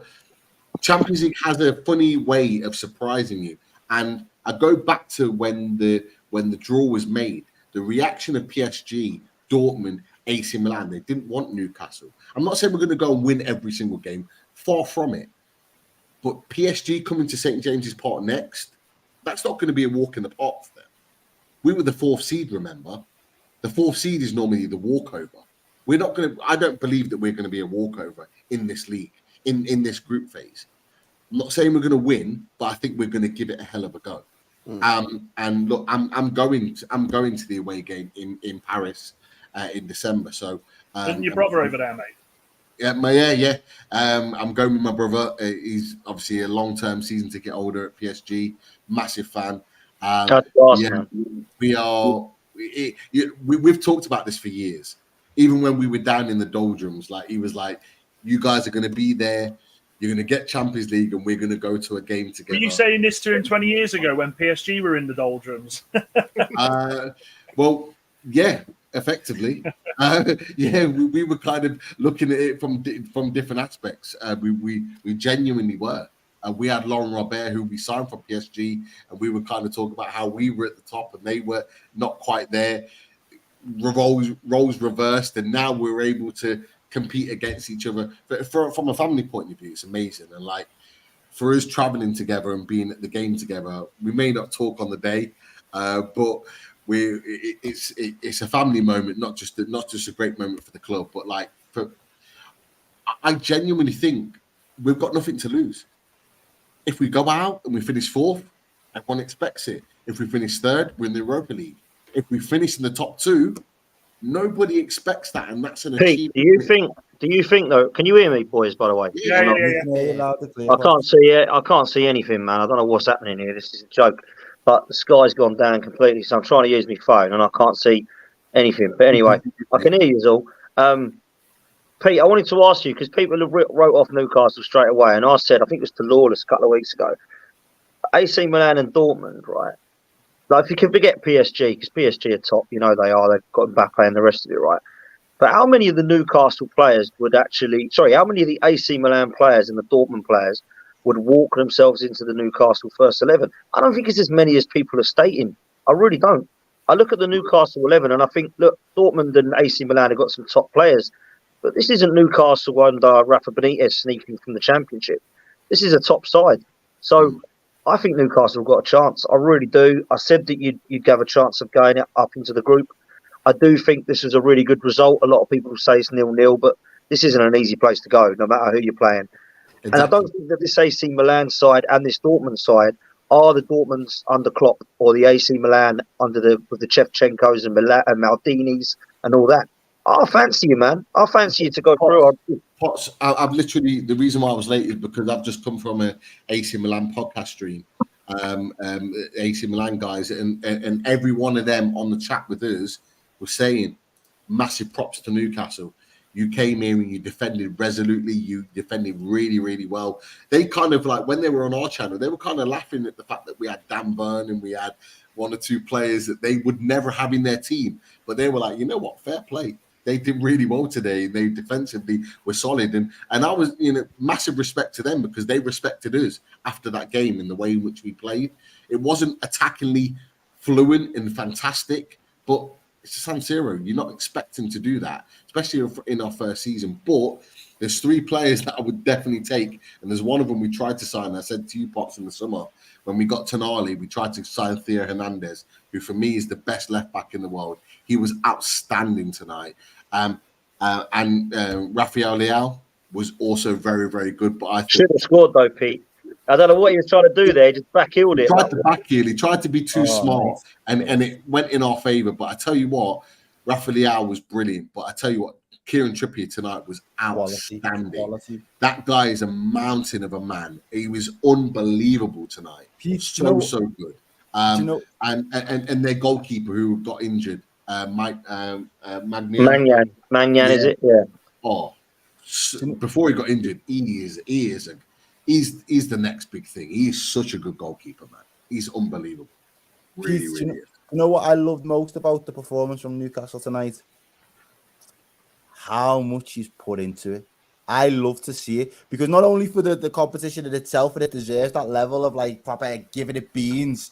Champions League has a funny way of surprising you. And I go back to when the draw was made, the reaction of PSG, Dortmund, AC Milan, they didn't want Newcastle. I'm not saying we're going to go and win every single game, far from it. But PSG coming to St. James's Park next, that's not going to be a walk in the park for them. We were the 4th seed, remember? The 4th seed is normally the walkover. We're not going to, I don't believe that we're going to be a walkover in this league, in this group phase. I'm not saying we're going to win, but I think we're going to give it a hell of a go. And look, I'm going to the away game in Paris in December. So isn't your brother over there, mate? Yeah. I'm going with my brother. He's obviously a long-term season ticket holder at PSG. Massive fan. That's awesome. Yeah, we've talked about this for years. Even when we were down in the doldrums, like he was like, "You guys are going to be there. You're going to get Champions League, and we're going to go to a game together." Were you saying this to him 20 years ago when PSG were in the doldrums? Well, yeah, effectively. We were kind of looking at it from different aspects. We genuinely were. We had Laurent Robert, who we signed for PSG, and we were kind of talking about how we were at the top and they were not quite there. Roles reversed, and now we're able to compete against each other. From a family point of view, it's amazing. And like for us traveling together and being at the game together, we may not talk on the day, but it's a family moment, not just a great moment for the club, but like I genuinely think we've got nothing to lose. If we go out and we finish 4th, everyone expects it. If we finish 3rd, we're in the Europa League. If we finish in the top 2, nobody expects that, and that's an achievement. Do you think though? Can you hear me, boys? By the way, Yeah. I can't see it. I can't see anything, man. I don't know what's happening here. This is a joke. But the sky's gone down completely, so I'm trying to use my phone and I can't see anything. But anyway, I can hear you all. Pete, I wanted to ask you, because people wrote off Newcastle straight away, and I said, I think it was to Lawless a couple of weeks ago, AC Milan and Dortmund, right? Like, if you can forget PSG, because PSG are top, you know they are, they've got Mbappe and the rest of it, right? But how many of the Newcastle players how many of the AC Milan players and the Dortmund players would walk themselves into the Newcastle first 11? I don't think it's as many as people are stating. I really don't. I look at the Newcastle 11 and I think, look, Dortmund and AC Milan have got some top players. But this isn't Newcastle under Rafa Benitez sneaking from the Championship. This is a top side. So I think Newcastle have got a chance. I really do. I said that you'd have a chance of going up into the group. I do think this was a really good result. A lot of people say it's 0-0, but this isn't an easy place to go, no matter who you're playing. Exactly. And I don't think that this AC Milan side and this Dortmund side are the Dortmunds under Klopp or the AC Milan with the Shevchenkos and Maldinis and all that. I fancy you, man. I fancy you to go through. Potts, I've literally, the reason why I was late is because I've just come from a AC Milan podcast stream. AC Milan guys, and every one of them on the chat with us was saying massive props to Newcastle. You came here and you defended resolutely. You defended really, really well. They kind of like, when they were on our channel, they were kind of laughing at the fact that we had Dan Burn and we had 1 or 2 players that they would never have in their team. But they were like, you know what, fair play. They did really well today. They defensively were solid. And I was, massive respect to them because they respected us after that game in the way in which we played. It wasn't attackingly fluent and fantastic, but it's a San Siro. You're not expecting to do that, especially in our first season. But there's 3 players that I would definitely take. And there's one of them we tried to sign. I said to you, Potts, in the summer, when we got Tonali, we tried to sign Theo Hernandez, who for me is the best left back in the world. He was outstanding tonight. And Rafael Leao was also very, very good. But I should have scored though, Pete. I don't know what he was trying to do there. He just back-heeled it. He tried to back-heel. He tried to be too smart, and it went in our favour. But I tell you what, Rafael Leao was brilliant. But I tell you what, Kieran Trippier tonight was outstanding. Quality. That guy is a mountain of a man. He was unbelievable tonight. So good. And their goalkeeper who got injured, Magnan, is it? Yeah. Oh, before he got injured, he's the next big thing. He is such a good goalkeeper, man. He's unbelievable. Really, Keith, really. You know what I loved most about the performance from Newcastle tonight? How much he's put into it. I love to see it because not only for the competition in itself, and it deserves that level of like proper giving it beans,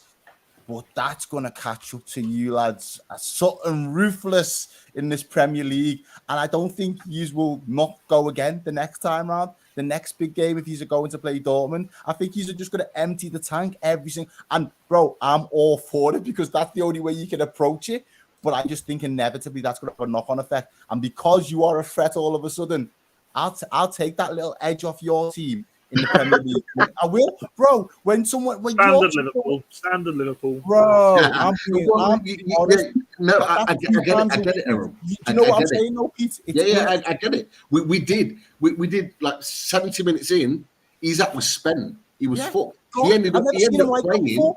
but that's going to catch up to you lads. Something ruthless in this Premier League. And I don't think you will not go again the next time round. The next big game, if you're going to play Dortmund, I think you're just going to empty the tank every single. And bro, I'm all for it because that's the only way you can approach it. But I just think inevitably that's going to have a knock-on effect. And because you are a threat all of a sudden, I'll take that little edge off your team in the Premier League. I will, bro. Standard Liverpool, bro. Yeah. I'm being honest. No, I get it, Aaron. You know what I'm saying, though, Pete? I get it. We did like 70 minutes in. Isak was spent. He was fucked. He ended up playing.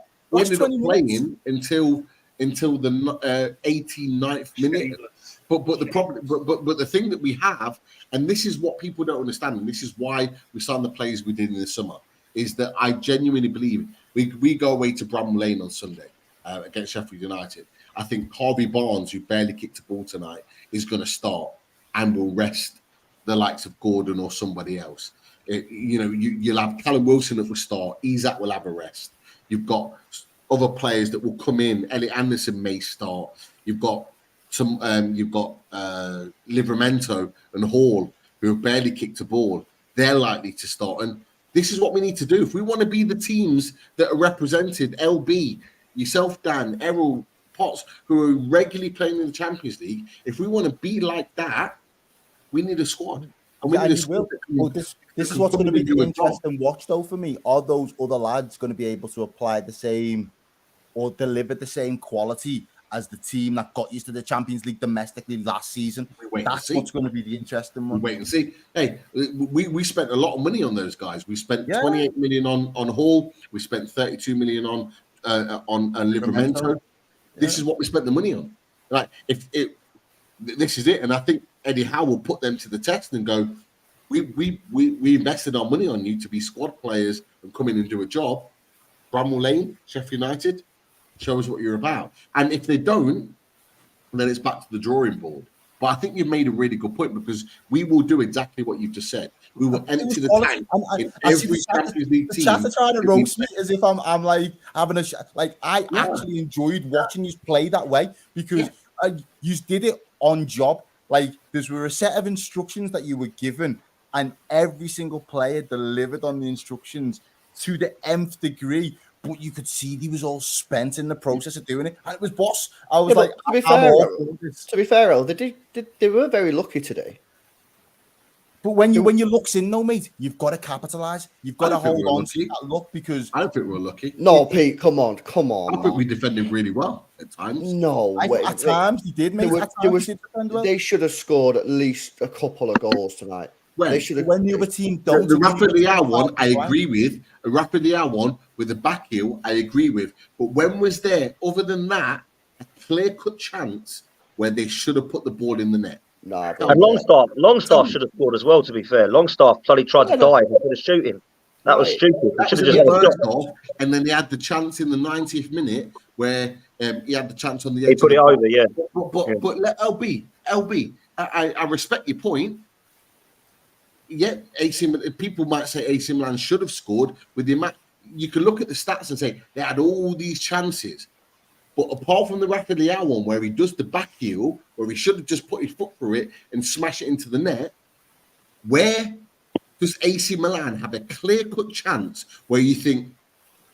Until the 89th minute. But the problem, but the thing that we have, and this is what people don't understand, and this is why we signed the players we did in the summer, is that I genuinely believe we go away to Bramall Lane on Sunday against Sheffield United. I think Harvey Barnes, who barely kicked a ball tonight, is going to start and will rest the likes of Gordon or somebody else. You'll have Callum Wilson that will start. Isak will have a rest. You've got other players that will come in. Elliot Anderson may start. You've got Livramento and Hall, who have barely kicked a ball. They're likely to start. And this is what we need to do. If we want to be the teams that are represented, LB, yourself, Dan, Errol, Potts, who are regularly playing in the Champions League, if we want to be like that, we need a squad. And we need a squad. This is what's going to be the interesting watch, though, for me. Are those other lads going to be able to apply the same or deliver the same quality as the team that got used to the Champions League domestically last season? That's what's going to be the interesting one. Wait and see. Hey, we spent a lot of money on those guys. We spent 28 million on Hall. We spent 32 million on Livramento. This is what we spent the money on. Like, this is it. And I think Eddie Howe will put them to the test and go, we invested our money on you to be squad players and come in and do a job. Bramall Lane, Sheffield United, show us what you're about. And if they don't, then it's back to the drawing board. But I think you've made a really good point because we will do exactly what you've just said. We will empty the tank in every Champions League team. The chat are trying to roast me as if I'm like having a like. I actually enjoyed watching you play that way because you did it on job. Like there were a set of instructions that you were given, and every single player delivered on the instructions to the nth degree. But you could see he was all spent in the process of doing it, and it was boss. I was like, to be fair, they were very lucky today. But when you look in, though, mate, you've got to capitalize. You've got to hold on to that luck because I don't think we're lucky. No, Pete, come on. I think we defended really well at times. No, at times he did, mate. They should have scored at least a couple of goals tonight. They should have. When the other team don't. The Rafa Leao one, I agree with. A Rafa Leao one with the back heel, I agree with. But when was there, other than that, a clear-cut chance where they should have put the ball in the net? Nah, and Longstaff should have scored as well, to be fair. Longstaff bloody tried to dive instead of shooting. That was stupid. He should have just first off, and then he had the chance in the 90th minute where he had the chance on the edge. He put it over, yeah. But let LB, I respect your point. Yeah, people might say AC Milan should have scored with the amount. You can look at the stats and say they had all these chances, but apart from the Rafa Leao one where he does the back heel, where he should have just put his foot through it and smash it into the net, where does AC Milan have a clear-cut chance where you think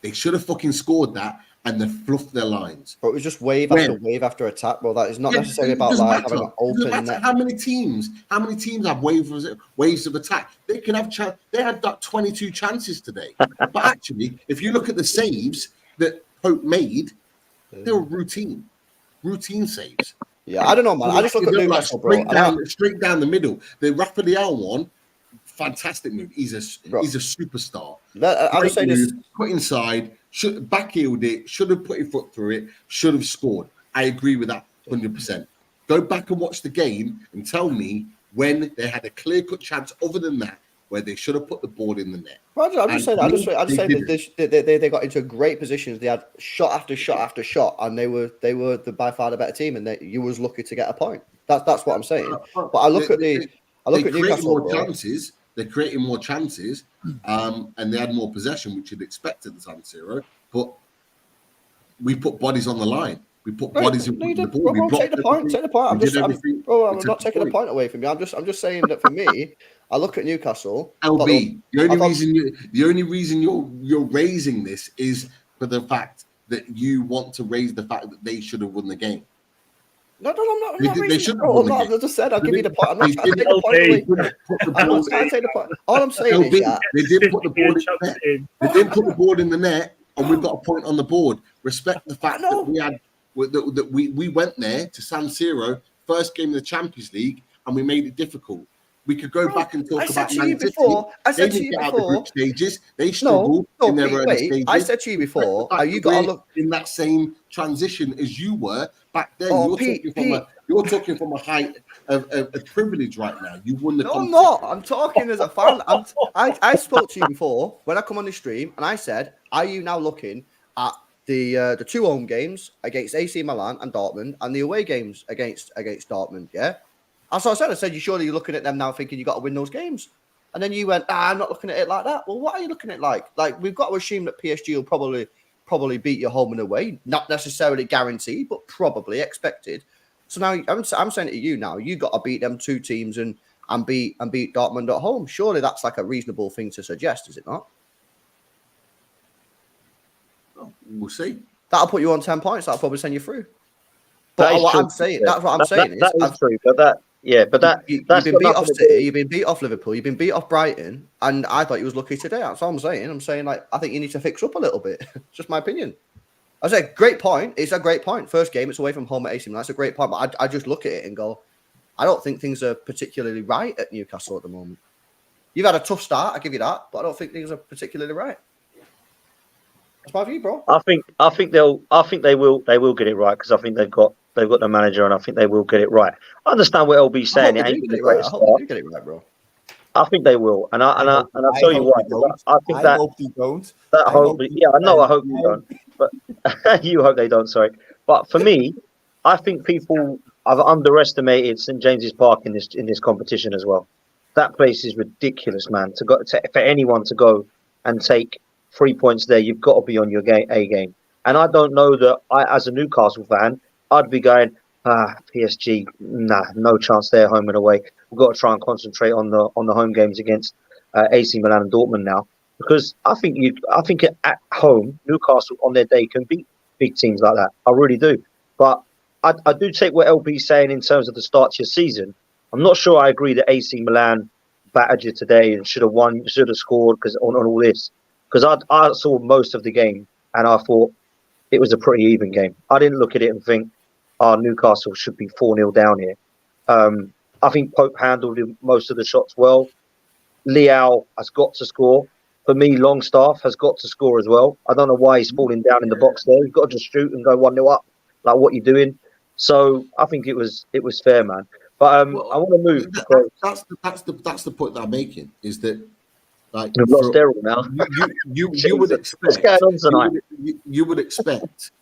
they should have fucking scored that and they fluffed their lines? But it was just wave after wave after attack, bro. That is not necessarily about like having an open net. How many teams have waves of attack? They can have they had that 22 chances today. But actually, if you look at the saves that Pope made, they were routine saves. Yeah, I don't know, man. I just look at Newcastle, bro. Straight down the middle. The Rafa Leao one, fantastic move. He's a superstar. I'm just saying this. Put inside, should back-heeled it, should have put your foot through it, should have scored. I agree with that 100%. Go back and watch the game and tell me when they had a clear-cut chance other than that, where they should have put the ball in the net. Roger, I'm just saying. I'm just saying didn't. they got into great positions. They had shot after shot after shot, and they were by far the better team, and you was lucky to get a point. That's what I'm saying. But I look at Newcastle more chances. They're creating more chances, and they had more possession, which you'd expect at the San Siro. But we put bodies on the line. We put bodies in the ball. Bro, take the point. Take the point. I'm not taking a point away from you. I'm just saying that for me, I look at Newcastle. LB, the only reason you're raising this is for the fact that you want to raise the fact that they should have won the game. No, I'm not. They should have won the game. I just said I'll give you the point. I'm not trying to take the point away. I'm not trying to take the point. All I'm saying is that they didn't put the ball in the net. They didn't put the ball in the net, and we've got a point on the board. Respect the fact that we had. That we went there to San Siro, first game of the Champions League, and we made it difficult. We could go back and talk about Man City. I said to you before. Out the group stages. They struggled in their early stages. I said to you before. You got to look in that same transition as you were back then. You're talking from a height of privilege right now. You won the. No, I'm not. I'm talking as a fan. I spoke to you before when I come on the stream, and I said, "Are you now looking at the 2 home games against AC Milan and Dortmund, and the away games against Dortmund?" Yeah. As I said, surely you're looking at them now, thinking you got to win those games, and then you went, "I'm not looking at it like that." Well, what are you looking at it like? Like, we've got to assume that PSG will probably beat you home and away, not necessarily guaranteed, but probably expected. So now I'm saying to you now, you got to beat them 2 teams and beat Dortmund at home. Surely that's like a reasonable thing to suggest, is it not? We'll see. That'll put you on 10 points. That'll probably send you through. But what I'm saying, that's what I'm saying. That is true. You've been beat off City, you've been beat off Liverpool, you've been beat off Brighton, and I thought you was lucky today. That's all I'm saying. I'm saying, like, I think you need to fix up a little bit. Just my opinion. I say, great point. It's a great point. First game, it's away from home at AC Milan. That's a great point. But I just look at it and go, I don't think things are particularly right at Newcastle at the moment. You've had a tough start, I give you that, but I don't think things are particularly right. That's my view, bro. I think they will get it right, because I think they've got the manager, and I think they will get it right. I understand what LB's saying. I hope they do get it right, bro. I think they will, and I'll tell you why. I think that. I hope they don't. I hope you don't. But you hope they don't. Sorry, but for me, I think people have underestimated St James's Park in this competition as well. That place is ridiculous, man. For anyone to go and take 3 points there, you've got to be on your A game. And I don't know that as a Newcastle fan, I'd be going, PSG, no chance there, home and away. We've got to try and concentrate on the home games against AC Milan and Dortmund now, because I think at home Newcastle on their day can beat big teams like that. I really do. But I do take what LB's saying in terms of the start to your season. I'm not sure I agree that AC Milan battered you today and should have won, should have scored because on all this. Because I saw most of the game and I thought it was a pretty even game. I didn't look at it and think, Newcastle should be 4-0 down here. I think Pope handled most of the shots well. Leao has got to score. For me, Longstaff has got to score as well. I don't know why he's falling down in the box there. He's got to just shoot and go 1-0 up. Like, what you doing? So I think it was fair, man. But I want to move. That's the point that I'm making, is that, like, we've lost Errol now. You would expect. What's going on tonight? You would expect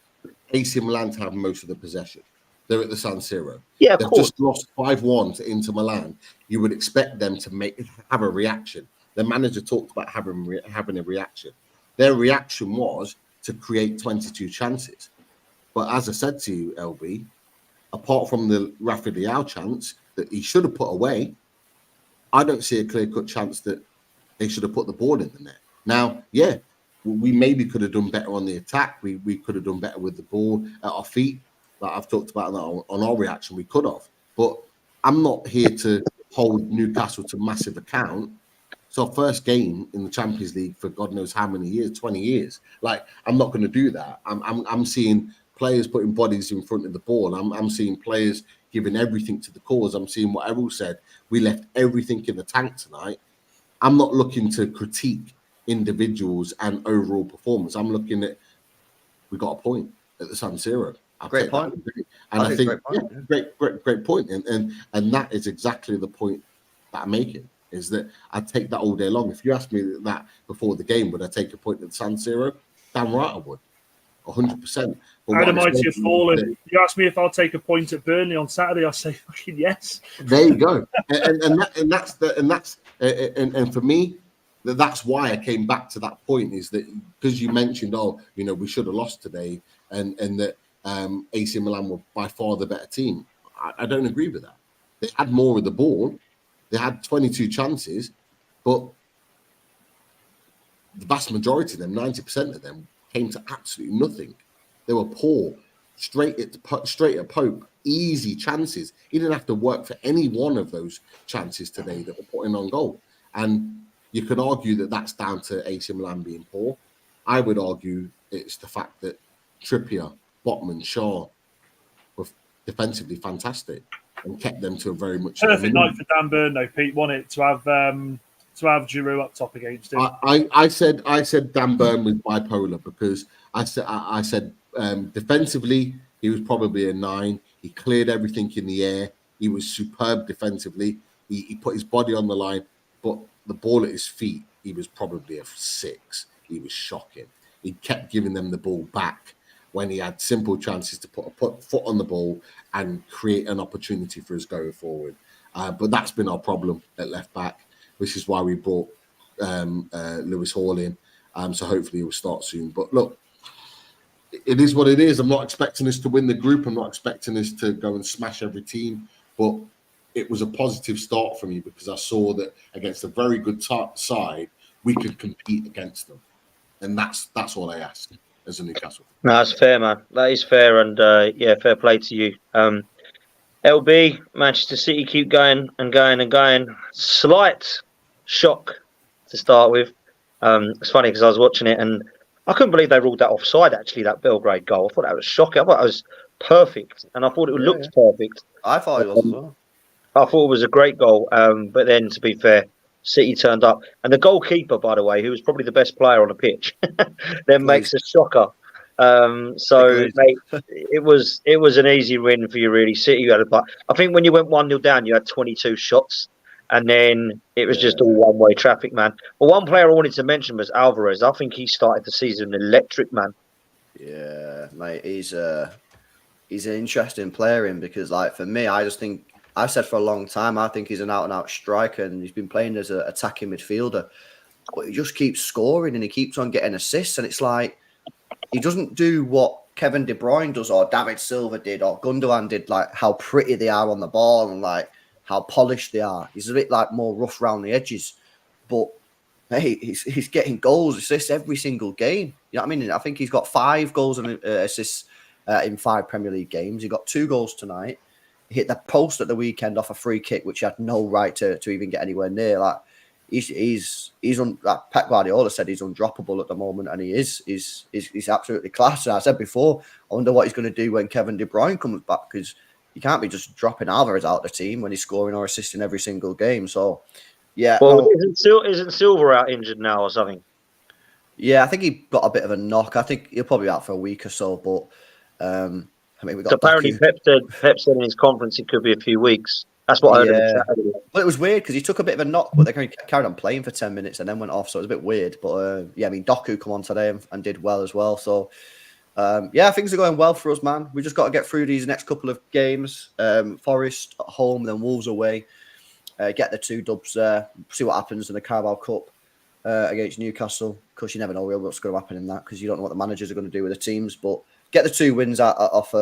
AC Milan to have most of the possession. They're at the San Siro. Yeah, they've just lost 5-1 to Inter Milan. You would expect them to have a reaction. The manager talked about having a reaction. Their reaction was to create 22 chances. But as I said to you, LB, apart from the Rafa Leao chance that he should have put away, I don't see a clear-cut chance that they should have put the ball in the net. Now, yeah, we maybe could have done better on the attack. We could have done better with the ball at our feet. Like I've talked about on our reaction, we could have. But I'm not here to hold Newcastle to massive account. It's our first game in the Champions League for God knows how many years, 20 years. Like, I'm not going to do that. I'm seeing players putting bodies in front of the ball. I'm seeing players giving everything to the cause. I'm seeing what Errol said. We left everything in the tank tonight. I'm not looking to critique individuals and overall performance. I'm looking at, we got a point at the San Siro. Great point. And I think great point. And that is exactly the point that I'm making, is that I'd take that all day long. If you asked me that before the game, would I take a point at San Siro? Damn right I would. 100%. Adam mighty have fallen. You asked me if I'll take a point at Burnley on Saturday. I'll say fucking yes. There you go. And for me, that's why I came back to that point, is that because you mentioned, we should have lost today, and that AC Milan were by far the better team. I don't agree with that. They had more of the ball. They had 22 chances, but the vast majority of them, 90% of them, came to absolutely nothing. They were poor, straight at Pope, easy chances. He didn't have to work for any one of those chances today that were putting on goal. And you could argue that that's down to AC Milan being poor. I would argue it's the fact that Trippier, Botman, Shaw were defensively fantastic and kept them to a very much perfect night for Dan Burn, though. Pete won it to have Giroud up top against him. I said Dan Burn was bipolar because I said defensively he was probably a 9. He cleared everything in the air. He was superb defensively. He put his body on the line, but the ball at his feet, he was probably a 6. He was shocking. He kept giving them the ball back when he had simple chances to put a foot on the ball and create an opportunity for us going forward. But that's been our problem at left back, which is why we brought Lewis Hall in. So hopefully he will start soon. But look, it is what it is. I'm not expecting us to win the group. I'm not expecting us to go and smash every team. But it was a positive start for me because I saw that against a very good side, we could compete against them. And that's all I ask as a Newcastle. No, that's fair, man. That is fair. And fair play to you. LB, Manchester City keep going and going and going. Slight shock to start with. It's funny because I was watching it and I couldn't believe they ruled that offside, actually, that Belgrade goal. I thought that was shocking. I thought it was perfect. And I thought it looked perfect. I thought it was as well. I thought it was a great goal. But then, to be fair, City turned up. And the goalkeeper, by the way, who was probably the best player on the pitch, then makes a shocker. Mate, it was an easy win for you, really. City had I think when you went 1-0 down, you had 22 shots. And then it was just all one-way traffic, man. But one player I wanted to mention was Alvarez. I think he started the season electric, man. Yeah, mate, he's an interesting player because, like, for me, I just think I've said for a long time I think he's an out-and-out striker, and he's been playing as an attacking midfielder. But he just keeps scoring and he keeps on getting assists, and it's like he doesn't do what Kevin De Bruyne does or David Silva did or Gundogan did, like how pretty they are on the ball and like how polished they are. He's a bit like more rough around the edges, but hey, he's getting goals, assists every single game. You know what I mean? I think he's got 5 goals and assists in 5 Premier League games. He got 2 goals tonight. He hit the post at the weekend off a free kick, which he had no right to even get anywhere near. Like like Pep Guardiola said, he's undroppable at the moment, and he is. He's absolutely class. And I said before, I wonder what he's going to do when Kevin De Bruyne comes back, because you can't be just dropping Alvarez out of the team when he's scoring or assisting every single game. So, yeah. Well, isn't Silva out injured now or something? Yeah, I think he got a bit of a knock. I think he'll probably be out for a week or so. But I mean, we got. So apparently, Pep said in his conference it could be a few weeks. That's what I heard. Well, it was weird because he took a bit of a knock, but they carried on playing for 10 minutes and then went off. So it was a bit weird. But I mean, Doku come on today and did well as well. So. Things are going well for us, man. We just got to get through these next couple of games. Forest at home, then Wolves away. Get the 2 dubs there. See what happens in the Carabao Cup against Newcastle. Because you never know what's going to happen in that, because you don't know what the managers are going to do with the teams. But get the 2 wins off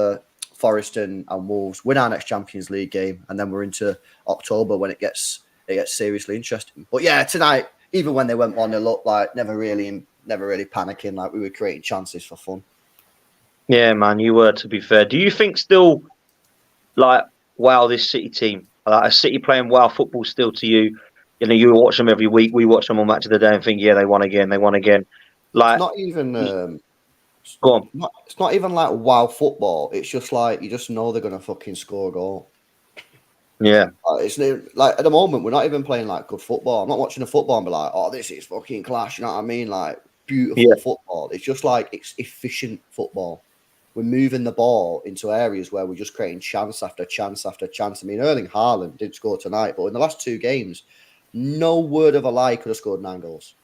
Forest and Wolves. Win our next Champions League game, and then we're into October when it gets seriously interesting. But yeah, tonight, even when they went 1-0 up, like never really panicking. Like we were creating chances for fun. Yeah, man, you were, to be fair. Do you think still, like, wow, this City team, like a City playing wow football still to you? You know, you watch them every week. We watch them on Match of the Day and think, yeah, they won again. Like, it's not even. Go on. It's not even like wow football. It's just like you just know they're gonna fucking score a goal. Yeah. It's like at the moment we're not even playing like good football. I'm not watching the football and be like, oh, this is fucking class. You know what I mean? Like beautiful football. It's just like it's efficient football. we're moving the ball into areas where we're just creating chance after chance after chance. I mean, Erling Haaland didn't score tonight, but in the last 2 games, no word of a lie, could have scored 9 goals.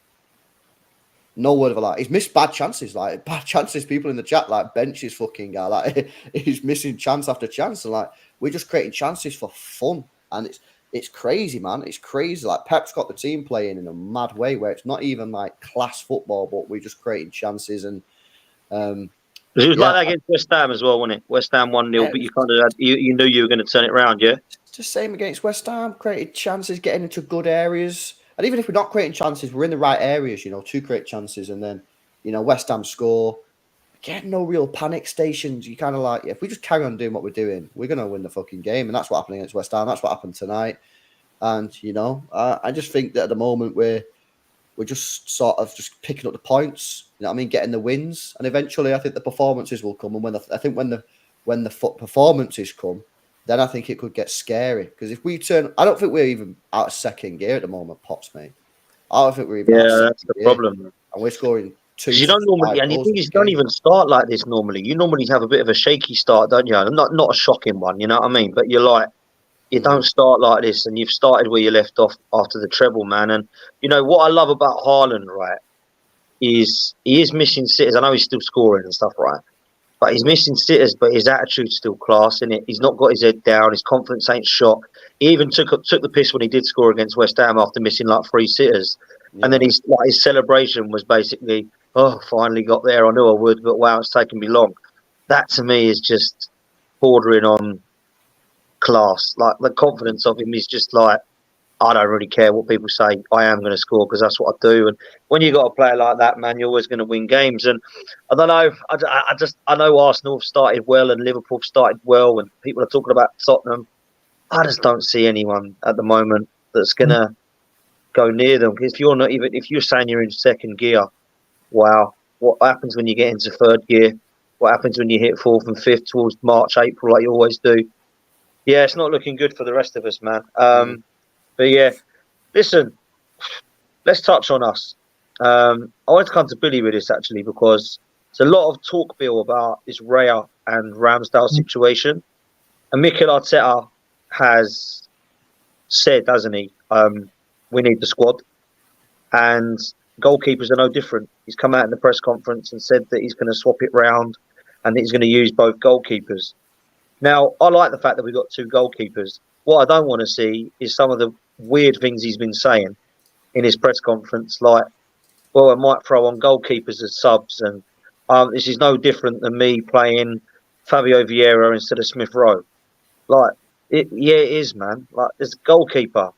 No word of a lie. He's missed bad chances, like bad chances. People in the chat like bench his fucking guy, like he's missing chance after chance, and like we're just creating chances for fun, and it's crazy, man. It's crazy. Like Pep's got the team playing in a mad way where it's not even like class football, but we're just creating chances. And it was like that against West Ham as well, wasn't it? West Ham 1-0, but you kind of you knew you were going to turn it around, yeah. Just same against West Ham, created chances, getting into good areas. And even if we're not creating chances, we're in the right areas, to create chances. And then, West Ham score. Get no real panic stations. You kind of like, if we just carry on doing what we're doing, we're going to win the fucking game. And that's what happened against West Ham. That's what happened tonight. And, I just think that at the moment we're just sort of just picking up the points, getting the wins. And eventually I think the performances will come. And when the performances come, then I think it could get scary. Because if we turn, I don't think we're even out of second gear at the moment, Pops, mate. I don't think we're even out of that's the gear. problem. And we're scoring 2. You don't normally, and the thing is, you don't even start like this normally. You normally have a bit of a shaky start, don't you? Not a shocking one, you know what I mean? But you don't start like this, and you've started where you left off after the treble, man. And what I love about Haaland, right, is he is missing sitters. I know he's still scoring and stuff, right? But he's missing sitters, but his attitude's still class, innit? He's not got his head down. His confidence ain't shot. He even took the piss when he did score against West Ham after missing like 3 sitters. Yeah. And then his celebration was basically, oh, finally got there. I knew I would, but wow, it's taken me long. That to me is just bordering on class. Like the confidence of him is just like, I don't really care what people say. I am going to score because that's what I do. And when you got a player like that, man, you're always going to win games. And I don't know. I know Arsenal have started well and Liverpool have started well, and people are talking about Tottenham. I just don't see anyone at the moment that's going to go near them. Because if you're saying you're in second gear, wow, what happens when you get into third gear? What happens when you hit 4th and 5th towards March, April, like you always do? Yeah, it's not looking good for the rest of us, man. But yeah, listen, let's touch on us. I wanted to come to Billy with this actually because there's a lot of talk, Bill, about this Raya and Ramsdale situation. And Mikel Arteta has said, hasn't he, we need the squad. And goalkeepers are no different. He's come out in the press conference and said that he's going to swap it round and that he's going to use both goalkeepers. Now, I like the fact that we've got 2 goalkeepers. What I don't want to see is some of the weird things he's been saying in his press conference, like, well, I might throw on goalkeepers as subs, and this is no different than me playing Fabio Vieira instead of Smith Rowe. Like, it is, man. Like, there's a goalkeeper.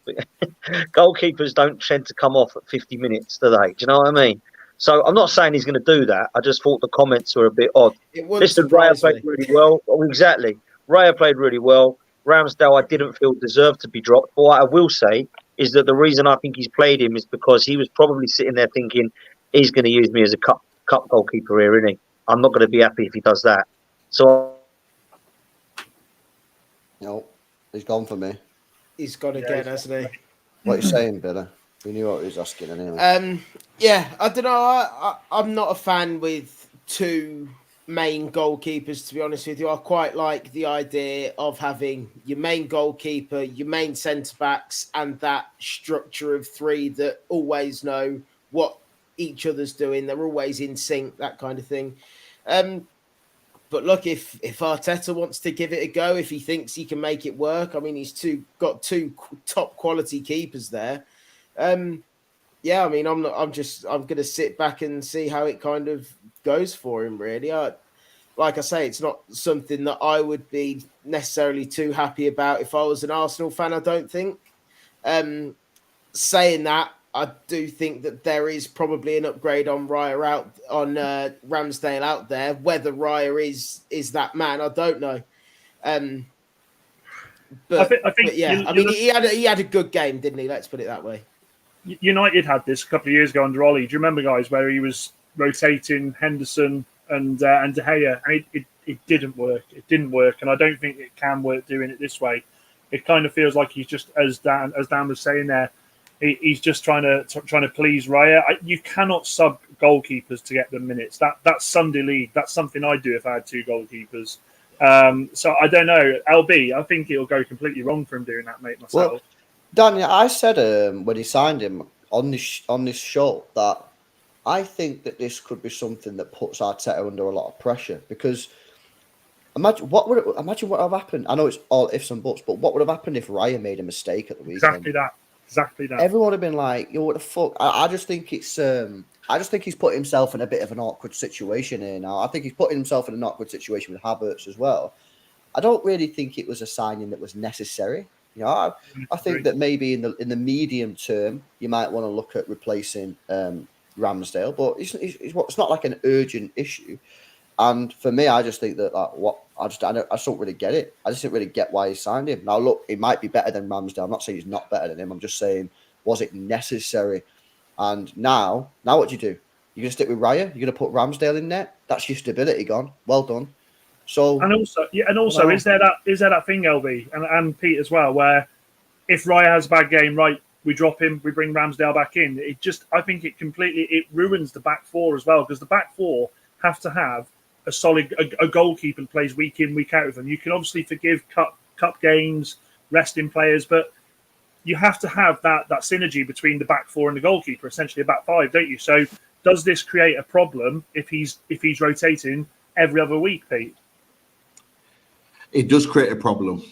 Goalkeepers don't tend to come off at 50 minutes, do they? Do you know what I mean? So I'm not saying he's going to do that. I just thought the comments were a bit odd. Listen, Raya played really well. Oh, exactly. Raya played really well. Ramsdale, I didn't feel deserved to be dropped. But what I will say is that the reason I think he's played him is because he was probably sitting there thinking, he's going to use me as a cup goalkeeper here, isn't he? I'm not going to be happy if he does that. So, no, he's gone for me. He's gone again, hasn't he? What are you saying, Billy? We knew what he was asking anyway. Yeah, I don't know. I'm not a fan with 2 main goalkeepers, to be honest with you. I quite like the idea of having your main goalkeeper, your main centre-backs, and that structure of 3 that always know what each other's doing. They're always in sync, that kind of thing. But look, if Arteta wants to give it a go, if he thinks he can make it work, I mean, he's got 2 top quality keepers there. Yeah, I mean, I'm going to sit back and see how it kind of goes for him, really. Like I say, it's not something that I would be necessarily too happy about if I was an Arsenal fan, I don't think. Saying that, I do think that there is probably an upgrade on Ramsdale out there. Whether Raya is that man, I don't know. But yeah, I mean, he had a good game, didn't he? Let's put it that way. United had this a couple of years ago under Ollie. Do you remember, guys, where he was rotating Henderson and De Gea, and it didn't work. It didn't work, and I don't think it can work doing it this way. It kind of feels like he's just, as Dan was saying there, He's just trying to please Raya. You cannot sub goalkeepers to get them minutes. That's Sunday league. That's something I'd do if I had two goalkeepers. So I don't know. LB, I think it'll go completely wrong for him doing that, mate. Myself. Well, Daniel, I said when he signed him on this show that I think that this could be something that puts Arteta under a lot of pressure, because imagine what would have happened. I know it's all ifs and buts, but what would have happened if Raya made a mistake at the weekend? Exactly that. Everyone would have been like, "Yo, what the fuck?" I just think it's I just think he's put himself in a bit of an awkward situation here now. I think he's putting himself in an awkward situation with Havertz as well. I don't really think it was a signing that was necessary. You know, I think that maybe in the medium term you might want to look at replacing Ramsdale, but it's not like an urgent issue. And for me, I just think that I just don't really get it. I just didn't really get why he signed him. Now, look, he might be better than Ramsdale. I'm not saying he's not better than him. I'm just saying, was it necessary? And now what do? You're gonna stick with Raya? You're gonna put Ramsdale in there? That's your stability gone. Well done. So and also, is there that thing, LB and Pete as well, where if Raya has a bad game, right, we drop him, we bring Ramsdale back in. I think it ruins the back four as well, because the back four have to have a solid goalkeeper that plays week in, week out with them. You can obviously forgive cup games, resting players, but you have to have that synergy between the back four and the goalkeeper, essentially a back five, don't you? So does this create a problem if he's rotating every other week, Pete? It does create a problem,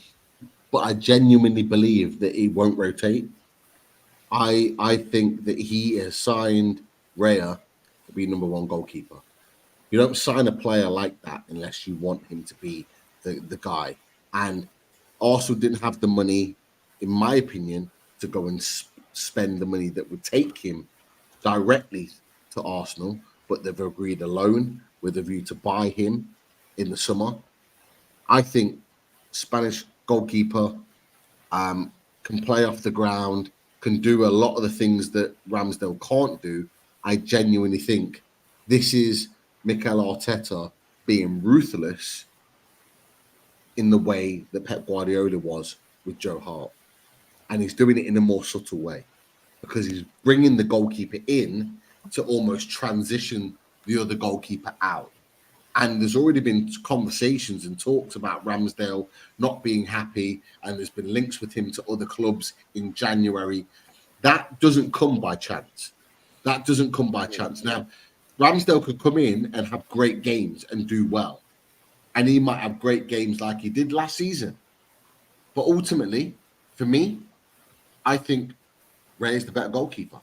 but I genuinely believe that he won't rotate. I think that he has signed Raya to be number one goalkeeper. You don't sign a player like that unless you want him to be the guy. And Arsenal didn't have the money, in my opinion, to go and spend the money that would take him directly to Arsenal, but they've agreed a loan with a view to buy him in the summer. I think Spanish goalkeeper can play off the ground, can do a lot of the things that Ramsdale can't do. I genuinely think this is Mikel Arteta being ruthless in the way that Pep Guardiola was with Joe Hart. And he's doing it in a more subtle way, because he's bringing the goalkeeper in to almost transition the other goalkeeper out. And there's already been conversations and talks about Ramsdale not being happy, and there's been links with him to other clubs in January. That doesn't come by chance. Now, Ramsdale could come in and have great games and do well. And he might have great games like he did last season. But ultimately, for me, I think Ray is the better goalkeeper.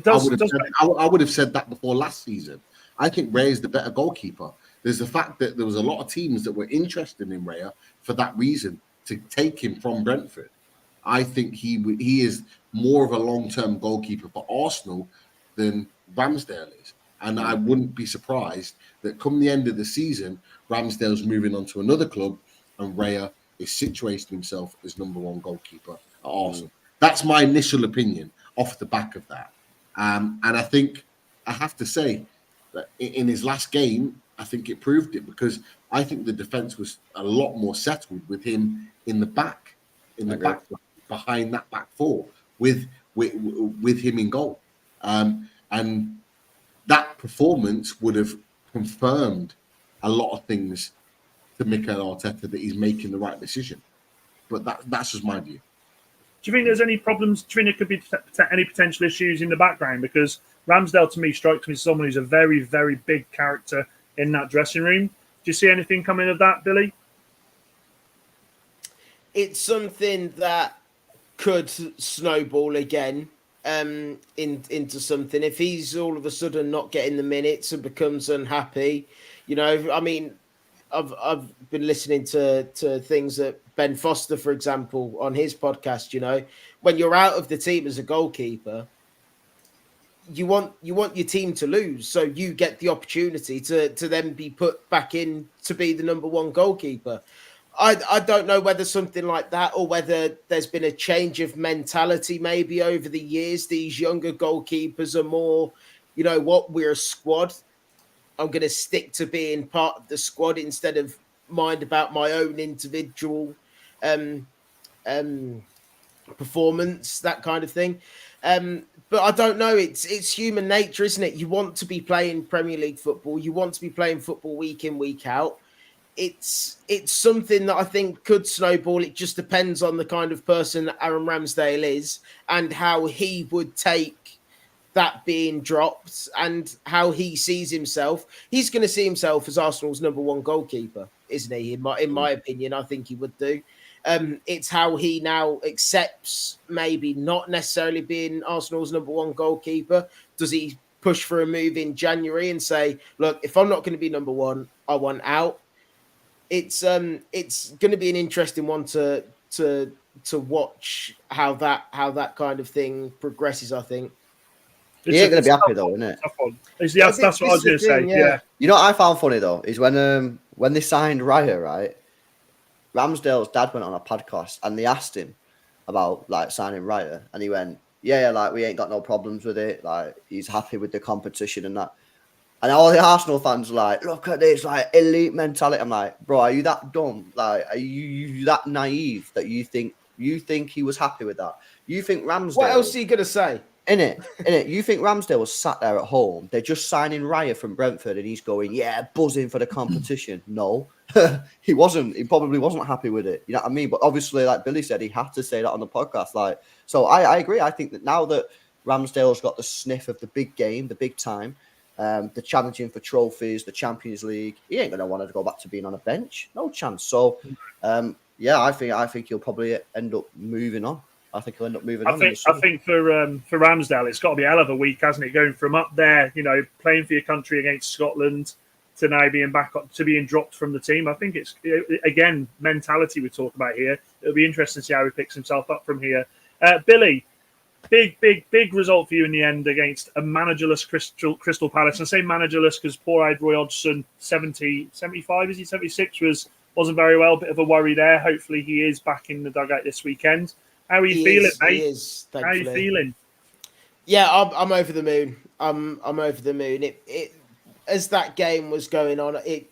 I would have said that before last season. I think Ray is the better goalkeeper. There's the fact that there was a lot of teams that were interested in Raya for that reason, to take him from Brentford. I think he is more of a long-term goalkeeper for Arsenal than Ramsdale is. And I wouldn't be surprised that come the end of the season, Ramsdale's moving on to another club and Raya is situating himself as number one goalkeeper at Arsenal. That's my initial opinion off the back of that. And I think I have to say that in his last game, I think it proved it, because I think the defense was a lot more settled with him in the back, behind that back four, with him in goal. And that performance would have confirmed a lot of things to Mikel Arteta, that he's making the right decision. But that's just my view. Do you think there's any problems? Do you think there could be any potential issues in the background? Because Ramsdale, to me, strikes me as someone who's a very, very big character in that dressing room. Do you see anything coming of that, Billy? It's something that could snowball again into something. If he's all of a sudden not getting the minutes and becomes unhappy, you know, I mean, I've been listening to things that Ben Foster, for example, on his podcast. You know, when you're out of the team as a goalkeeper, you want your team to lose, so you get the opportunity to then be put back in to be the number one goalkeeper. I don't know whether something like that, or whether there's been a change of mentality maybe over the years. These younger goalkeepers are more, you know what, we're a squad. I'm going to stick to being part of the squad instead of mind about my own individual performance, that kind of thing. But I don't know. It's human nature, isn't it? You want to be playing Premier League football. You want to be playing football week in, week out. It's something that I think could snowball. It just depends on the kind of person that Aaron Ramsdale is and how he would take that being dropped and how he sees himself. He's going to see himself as Arsenal's number one goalkeeper, isn't he? In my opinion, I think he would do. It's how he now accepts maybe not necessarily being Arsenal's number one goalkeeper. Does he push for a move in January and say, look, if I'm not going to be number one, I want out? It's going to be an interesting one to watch how that kind of thing progresses, I think. He ain't going to be happy though, isn't it? That's what I was going to say. Yeah. You know what I found funny though is when they signed Raya, right? Ramsdale's dad went on a podcast and they asked him about like signing Raya, and he went, "Yeah, like we ain't got no problems with it. Like he's happy with the competition and that." And all the Arsenal fans were like, "Look at this, like elite mentality." I'm like, "Bro, are you that dumb? Like, are you that naive that you think he was happy with that? You think Ramsdale? What else are you gonna say?" In it. You think Ramsdale was sat there at home? They're just signing Raya from Brentford, and he's going, "Yeah, buzzing for the competition." No, he wasn't. He probably wasn't happy with it. You know what I mean? But obviously, like Billy said, he had to say that on the podcast. Like, so I agree. I think that now that Ramsdale's got the sniff of the big game, the big time, the challenging for trophies, the Champions League, he ain't gonna want to go back to being on a bench. No chance. So, yeah, I think he'll probably end up moving on. I think he'll end up moving on. I think for Ramsdale, it's got to be a hell of a week, hasn't it? Going from up there, playing for your country against Scotland to now being back up to being dropped from the team. I think it's again mentality we talk about here. It'll be interesting to see how he picks himself up from here. Billy, big result for you in the end against a managerless Crystal Palace. And I say managerless because poor-eyed Roy Hodgson, 75, is he 76? Wasn't very well. Bit of a worry there. Hopefully he is back in the dugout this weekend. How are you feeling, mate? How are you feeling? Yeah, I'm over the moon. I'm over the moon. It as that game was going on, it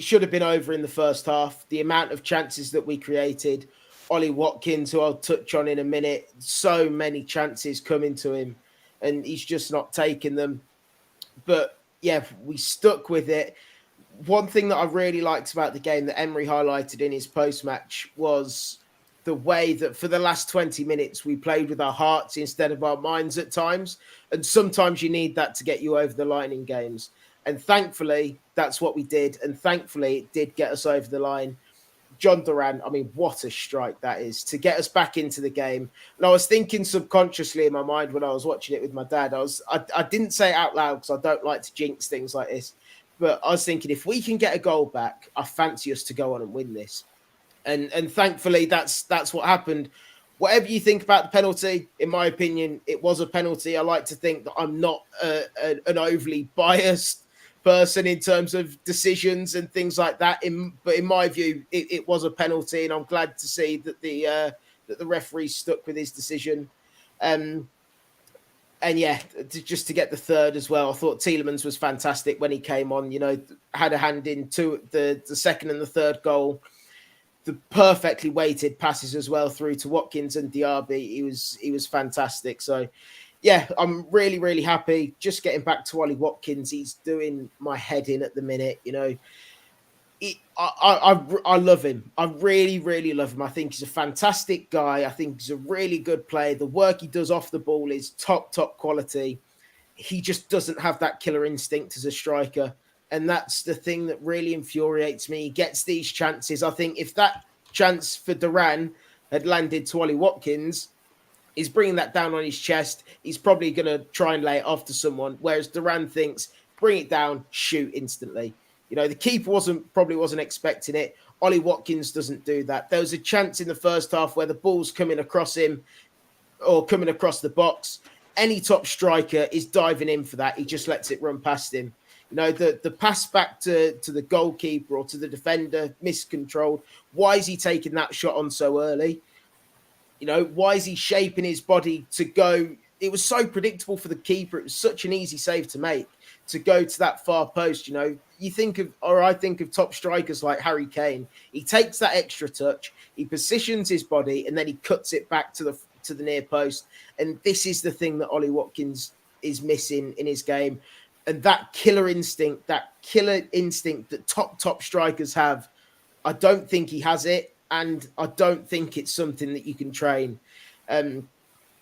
should have been over in the first half. The amount of chances that we created, Ollie Watkins, who I'll touch on in a minute, so many chances coming to him, and he's just not taking them. But yeah, we stuck with it. One thing that I really liked about the game that Emery highlighted in his post-match was the way that for the last 20 minutes we played with our hearts instead of our minds at times. And sometimes you need that to get you over the line in games. And thankfully, that's what we did. And thankfully, it did get us over the line. John Duran, what a strike that is to get us back into the game. And I was thinking subconsciously in my mind when I was watching it with my dad, I didn't say it out loud because I don't like to jinx things like this. But I was thinking, if we can get a goal back, I fancy us to go on and win this. And thankfully, that's what happened. Whatever you think about the penalty, in my opinion, it was a penalty. I like to think that I'm not an overly biased person in terms of decisions and things like that. But in my view, it was a penalty, and I'm glad to see that the referee stuck with his decision. And yeah, just to get the third as well, I thought Tielemans was fantastic when he came on. Had a hand in the second and the third goal. The perfectly weighted passes as well through to Watkins and Diaby. He was fantastic. So, yeah, I'm really, really happy. Just getting back to Ollie Watkins, he's doing my head in at the minute. I love him. I really, really love him. I think he's a fantastic guy. I think he's a really good player. The work he does off the ball is top quality. He just doesn't have that killer instinct as a striker. And that's the thing that really infuriates me. He gets these chances. I think if that chance for Duran had landed to Ollie Watkins, he's bringing that down on his chest. He's probably going to try and lay it off to someone. Whereas Duran thinks, bring it down, shoot instantly. The keeper probably wasn't expecting it. Ollie Watkins doesn't do that. There was a chance in the first half where the ball's coming across him or coming across the box. Any top striker is diving in for that. He just lets it run past him. The pass back to the goalkeeper or to the defender, miscontrolled. Why is he taking that shot on so early? Why is he shaping his body to go it was so predictable for the keeper. It was such an easy save to make, to go to that far post. You know, I think of top strikers like Harry Kane. He takes that extra touch, he positions his body, and then he cuts it back to the near post. And this is the thing that Ollie Watkins is missing in his game. And that killer instinct that top strikers have, I don't think he has it. And I don't think it's something that you can train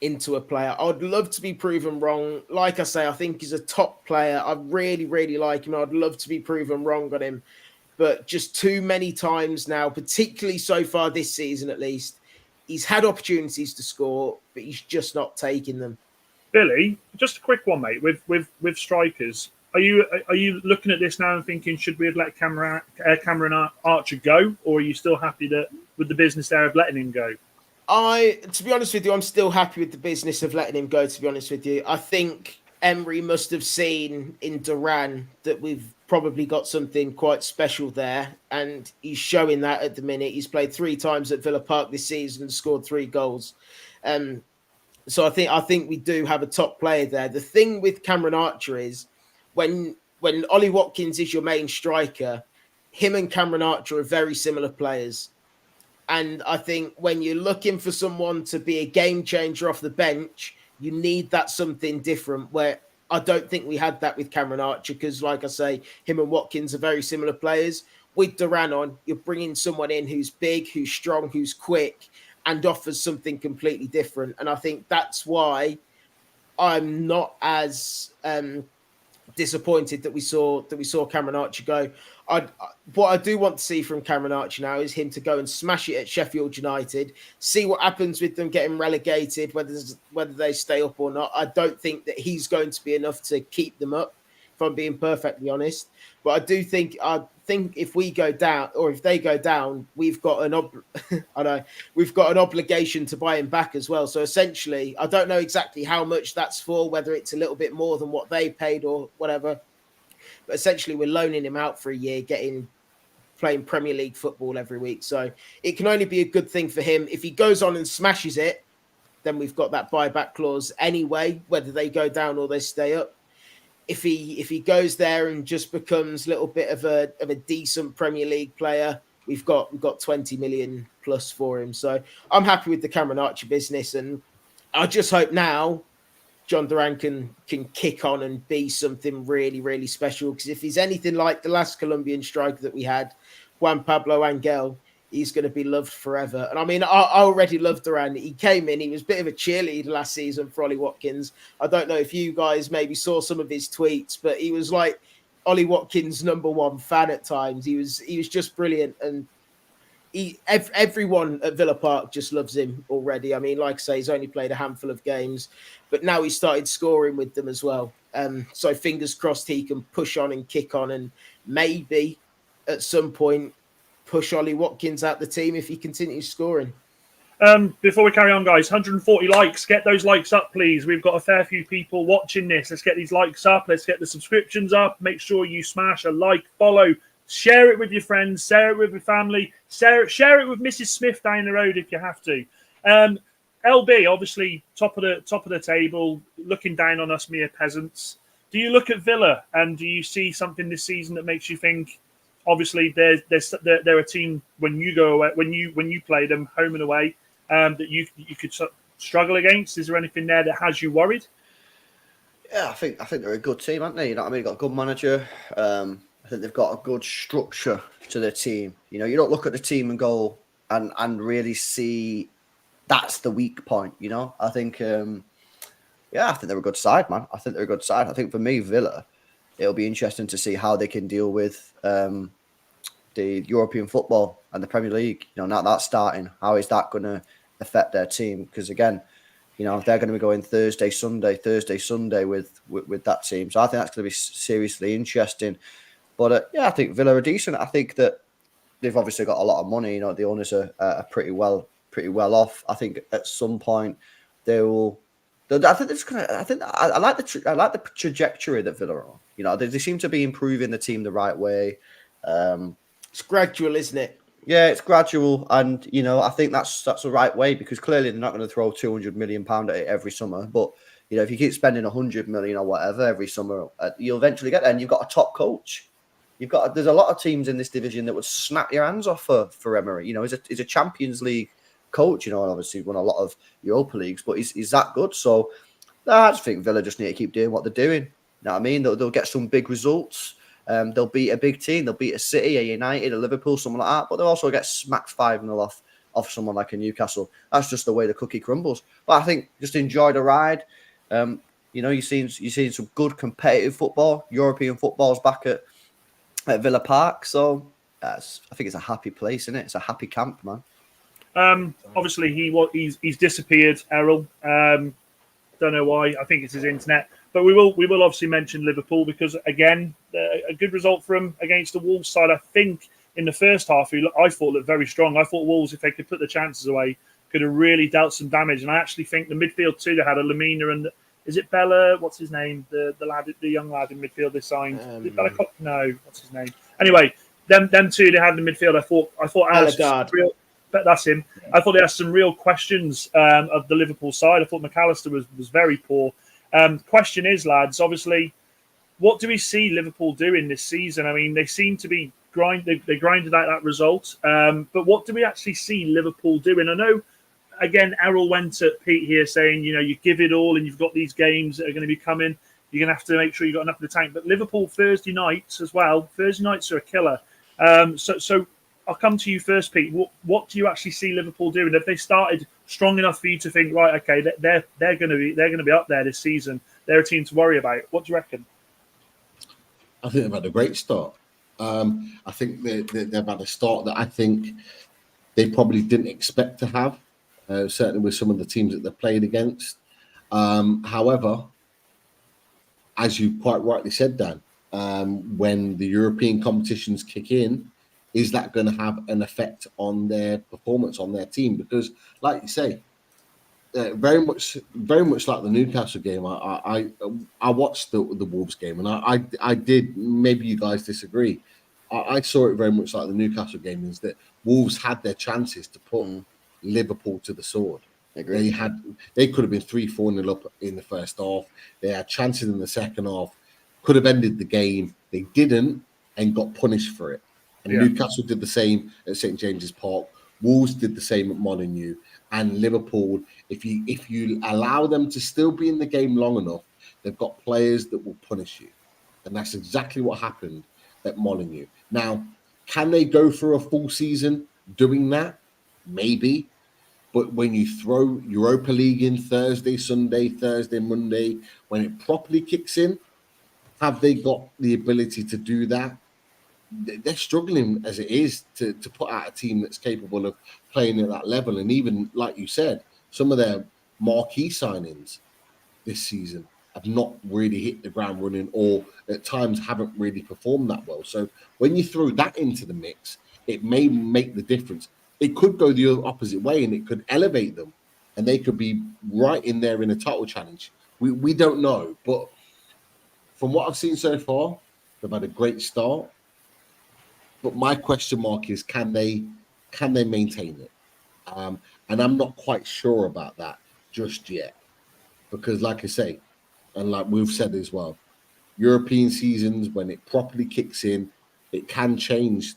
into a player. I'd love to be proven wrong. Like I say, I think he's a top player. I really, really like him. I'd love to be proven wrong on him. But just too many times now, particularly so far this season at least, he's had opportunities to score, but he's just not taking them. Billy, just a quick one, mate. With strikers, are you looking at this now and thinking, should we have let Cameron Archer go, or are you still happy with the business there of letting him go? To be honest with you, I'm still happy with the business of letting him go, to be honest with you. I think Emery must have seen in Duran that we've probably got something quite special there, and he's showing that at the minute. He's played 3 times at Villa Park this season and scored 3 goals. So I think we do have a top player there. The thing with Cameron Archer is when Ollie Watkins is your main striker, him and Cameron Archer are very similar players. And I think when you're looking for someone to be a game changer off the bench, you need that something different, where I don't think we had that with Cameron Archer, because, like I say, him and Watkins are very similar players. With Duran on, you're bringing someone in who's big, who's strong, who's quick, and offers something completely different. And I think that's why I'm not as disappointed that we saw Cameron Archer go. What I do want to see from Cameron Archer now is him to go and smash it at Sheffield United, see what happens with them getting relegated, whether they stay up or not. I don't think that he's going to be enough to keep them up, if I'm being perfectly honest. But I think if we go down, or if they go down, we've got an obligation to buy him back as well. So essentially, I don't know exactly how much that's for, whether it's a little bit more than what they paid or whatever. But essentially, we're loaning him out for a year, playing Premier League football every week. So it can only be a good thing for him. If he goes on and smashes it, then we've got that buyback clause anyway, whether they go down or they stay up. If he goes there and just becomes a little bit of a decent Premier League player, we've got 20 million plus for him. So I'm happy with the Cameron Archer business, and I just hope now John Duran can kick on and be something really, really special. Because if he's anything like the last Colombian striker that we had, Juan Pablo Angel, he's going to be loved forever. And I mean, I already loved Duran. He came in, he was a bit of a cheerleader last season for Ollie Watkins. I don't know if you guys maybe saw some of his tweets, but he was like Ollie Watkins' #1 fan at times. He was just brilliant. And everyone at Villa Park just loves him already. I mean, like I say, he's only played a handful of games, but now he started scoring with them as well. So fingers crossed he can push on and kick on, and maybe at some point push Ollie Watkins out the team if he continues scoring. Before we carry on, guys, 140 likes. Get those likes up, please. We've got a fair few people watching this. Let's get these likes up. Let's get the subscriptions up. Make sure you smash a like, follow, share it with your friends, share it with your family, share it with Mrs. Smith down the road if you have to. LB, obviously, top of the table, looking down on us mere peasants. Do you look at Villa and do you see something this season that makes you think? Obviously, they're a team when you go away, when you play them home and away, that you could struggle against. Is there anything there that has you worried? Yeah, I think they're a good team, aren't they? You know what I mean? They've got a good manager. I think they've got a good structure to their team. You know, you don't look at the team and go and really see that's the weak point. You know, I think I think they're a good side, man. I think they're a good side. I think for me, Villa, it'll be interesting to see how they can deal with the European football and the Premier League. You know, now that's starting, how is that going to affect their team? Because again, you know, they're going to be going Thursday, Sunday with that team. So I think that's going to be seriously interesting. But I think Villa are decent. I think that they've obviously got a lot of money. You know, the owners are pretty well off. I think at some point they will. I think it's gonna. I think I like the trajectory that Villa are on. You know, they seem to be improving the team the right way. It's gradual, isn't it? Yeah, it's gradual, and you know, I think that's the right way, because clearly they're not going to throw £200 million at it every summer. But You know, if you keep spending 100 million or whatever every summer, you'll eventually get there. And you've got a top coach. There's a lot of teams in this division that would snap your hands off for Emery. You know, he's a Champions League coach. You know, and obviously won a lot of Europa Leagues, but he's that good. So I just think Villa just need to keep doing what they're doing. You know what I mean? They'll get some big results. They'll beat a big team. They'll beat a City, a United, a Liverpool, someone like that. But they'll also get smacked 5-0 off someone like a Newcastle. That's just the way the cookie crumbles. But I think just enjoy the ride. You know, you've seen some good competitive football. European football's back at Villa Park. So I think it's a happy place, isn't it? It's a happy camp, man. Obviously, he's disappeared, Errol. Don't know why. I think it's his internet. But we will obviously mention Liverpool because, again, a good result for him against the Wolves side. I think in the first half, I thought looked very strong. I thought Wolves, if they could put the chances away, could have really dealt some damage. And I actually think the midfield too, they had a Lamina and is it Bella? What's his name? The young lad in midfield they signed. No, what's his name? Anyway, them two they had in the midfield. I thought but that's him. I thought they had some real questions of the Liverpool side. I thought McAllister was very poor. Question is, lads, obviously, what do we see Liverpool doing this season? I mean, they seem to be they grinded out that result. But what do we actually see Liverpool doing? I know, again, Errol went at Pete here saying, you know, you give it all and you've got these games that are going to be coming. You're going to have to make sure you've got enough in the tank. But Liverpool Thursday nights as well. Thursday nights are a killer. So I'll come to you first, Pete. What do you actually see Liverpool doing? Have they started strong enough for you to think, right, okay, they're going to be up there this season? They're a team to worry about. What do you reckon? I think they've had a great start. I think they've had a start that I think they probably didn't expect to have. Certainly with some of the teams that they've played against. However, as you quite rightly said, Dan, when the European competitions kick in, is that going to have an effect on their performance, on their team? Because, like you say, very much like the Newcastle game, I watched the Wolves game, and I did. Maybe you guys disagree. I saw it very much like the Newcastle game, is that Wolves had their chances to put Liverpool to the sword. They could have been 3-4-0 up in the first half. They had chances in the second half, could have ended the game. They didn't and got punished for it. And Newcastle did the same at St James's Park. Wolves did the same at Molineux. And Liverpool, if you allow them to still be in the game long enough, they've got players that will punish you. And that's exactly what happened at Molineux. Now, can they go for a full season doing that? Maybe. But when you throw Europa League in Thursday, Monday, when it properly kicks in, have they got the ability to do that? They're struggling as it is to put out a team that's capable of playing at that level. And even, like you said, some of their marquee signings this season have not really hit the ground running, or at times haven't really performed that well. So when you throw that into the mix, it may make the difference. It could go the opposite way and it could elevate them and they could be right in there in a title challenge. We don't know. But from what I've seen so far, they've had a great start. But my question mark is, can they maintain it? And I'm not quite sure about that just yet. Because like I say, and like we've said as well, European seasons, when it properly kicks in, it can change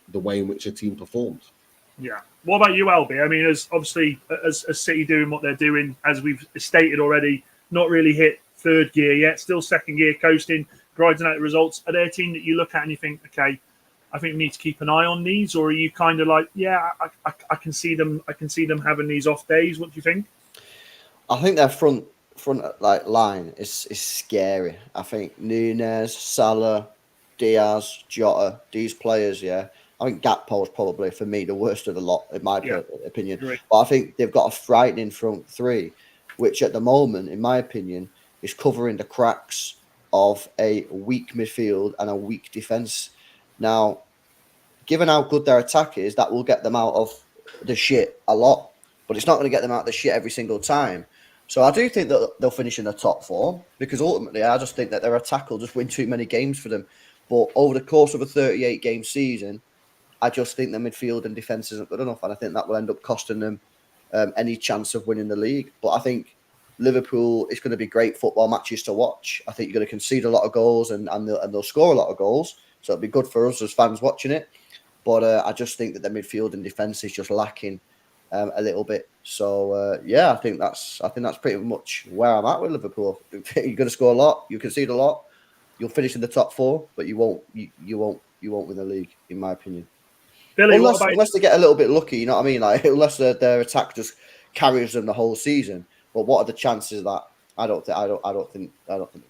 the way in which a team performs. Yeah. What about you, Albie? I mean, as City doing what they're doing, as we've stated already, not really hit third gear yet, still second gear, coasting, grinding out the results. Are there a team that you look at and you think, okay, I think we need to keep an eye on these, or are you kind of like, yeah, I can see them having these off days? What do you think? I think their front like line is scary. I think Nunez, Salah, Diaz, Jota, these players, yeah. I think Gakpo's probably, for me, the worst of the lot, in my opinion. Great. But I think they've got a frightening front three, which at the moment, in my opinion, is covering the cracks of a weak midfield and a weak defence. Now, given how good their attack is, that will get them out of the shit a lot. But it's not going to get them out of the shit every single time. So I do think that they'll finish in the top four, because ultimately I just think that their attack will just win too many games for them. But over the course of a 38-game season, I just think the midfield and defence isn't good enough, and I think that will end up costing them any chance of winning the league. But I think Liverpool, it's going to be great football matches to watch. I think you're going to concede a lot of goals and they'll score a lot of goals. So it'll be good for us as fans watching it. But I just think that the midfield and defence is just lacking a little bit. So I think that's pretty much where I'm at with Liverpool. You're going to score a lot, you concede a lot, you'll finish in the top 4, but you won't win the league, in my opinion. Billy, unless they get a little bit lucky, you know what I mean? Like unless their attack just carries them the whole season. But what are the chances of that? I don't think they're going to.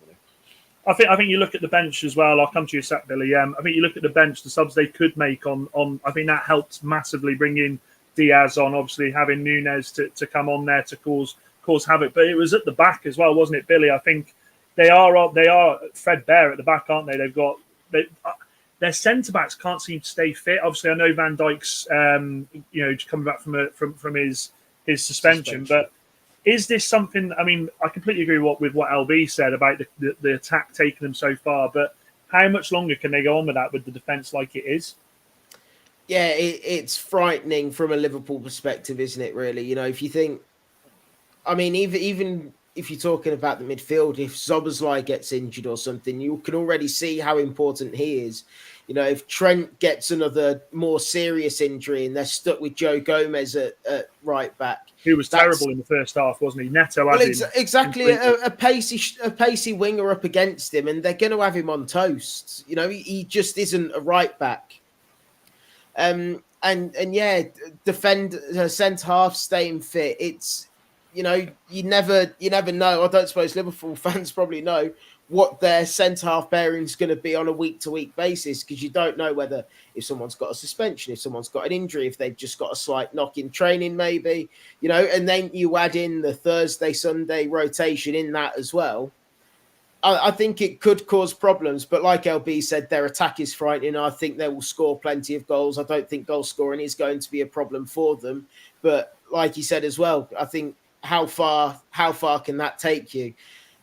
I think you look at the bench as well. I'll come to you, Sat, Billy. I think you look at the bench, the subs they could make on. I think that helped massively bring Diaz on. Obviously, having Nunez to come on there to cause havoc. But it was at the back as well, wasn't it, Billy? I think they are threadbare at the back, aren't they? Their centre backs can't seem to stay fit. Obviously, I know Van Dijk's just coming back from his suspension, but. Is this something? I mean, I completely agree with what LB said about the attack taking them so far, but how much longer can they go on with that with the defence like it is? Yeah, it's frightening from a Liverpool perspective, isn't it? Really, you know, if you think, I mean, even if you're talking about the midfield, if Szoboszlai gets injured or something, you can already see how important he is. You know, if Trent gets another more serious injury and they're stuck with Joe Gomez at right back, he was terrible in the first half, wasn't he? Neto exactly a pacey winger up against him, and they're going to have him on toast. You know, he just isn't a right back. And centre half staying fit. It's, you know, you never know. I don't suppose Liverpool fans probably know what their centre-half pairing is going to be on a week-to-week basis, because you don't know whether if someone's got a suspension, if someone's got an injury, if they've just got a slight knock in training maybe, you know, and then you add in the Thursday-Sunday rotation in that as well. I think it could cause problems, but like LB said, their attack is frightening. I think they will score plenty of goals. I don't think goal scoring is going to be a problem for them. But like he said as well, I think how far can that take you?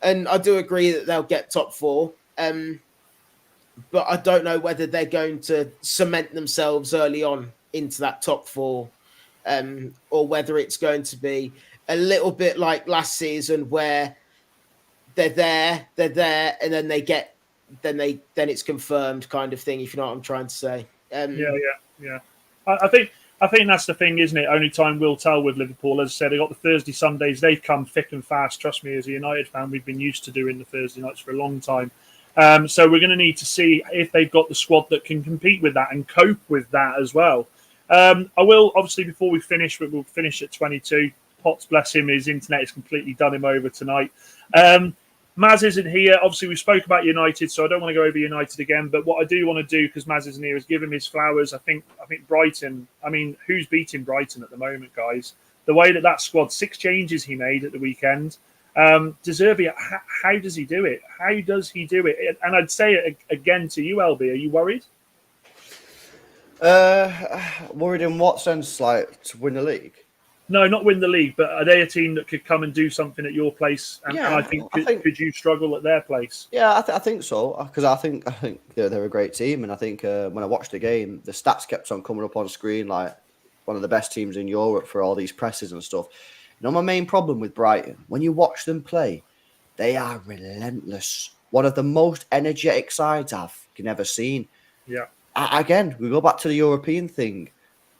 And I do agree that they'll get top 4. But I don't know whether they're going to cement themselves early on into that top 4, or whether it's going to be a little bit like last season where they're there, and then then it's confirmed kind of thing, if you know what I'm trying to say. Yeah. I think that's the thing, isn't it? Only time will tell with Liverpool. As I said, they got the Thursday, Sundays. They've come thick and fast. Trust me, as a United fan, we've been used to doing the Thursday nights for a long time. So we're going to need to see if they've got the squad that can compete with that and cope with that as well. I will, obviously, before we finish, we'll finish at 22. Potts, bless him, his internet has completely done him over tonight. Maz isn't here. Obviously, we spoke about United, so I don't want to go over United again. But what I do want to do, because Maz isn't here, is give him his flowers. I think Brighton. I mean, who's beating Brighton at the moment, guys? The way that squad, 6 changes he made at the weekend. Zerbi, how does he do it? How does he do it? And I'd say it again to you, LB. Are you worried? Worried in what sense? Like to win the league? No, not win the league, but are they a team that could come and do something at your place? And I think could you struggle at their place? Yeah, I think so, because I think they're a great team, and I think when I watched the game, the stats kept on coming up on screen like one of the best teams in Europe for all these presses and stuff. You know, my main problem with Brighton, when you watch them play, they are relentless. One of the most energetic sides I've ever seen. Yeah. Again, we go back to the European thing.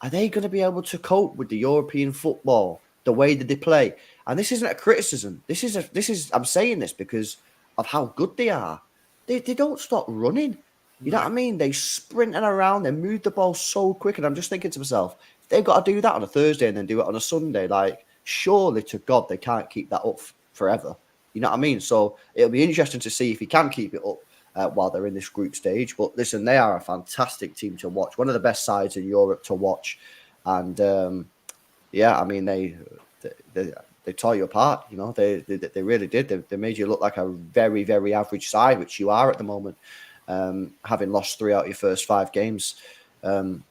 Are they going to be able to cope with the European football, the way that they play? And this isn't a criticism. I'm saying this because of how good they are. They don't stop running. You know what I mean? They sprinting around. They move the ball so quick. And I'm just thinking to myself, if they've got to do that on a Thursday and then do it on a Sunday, like, surely to God, they can't keep that up forever. You know what I mean? So it'll be interesting to see if he can keep it up while they're in this group stage. But listen, they are a fantastic team to watch. One of the best sides in Europe to watch. And I mean, they tore you apart. You know, they really did. They made you look like a very, very average side, which you are at the moment, having lost 3 out of your first 5 games. And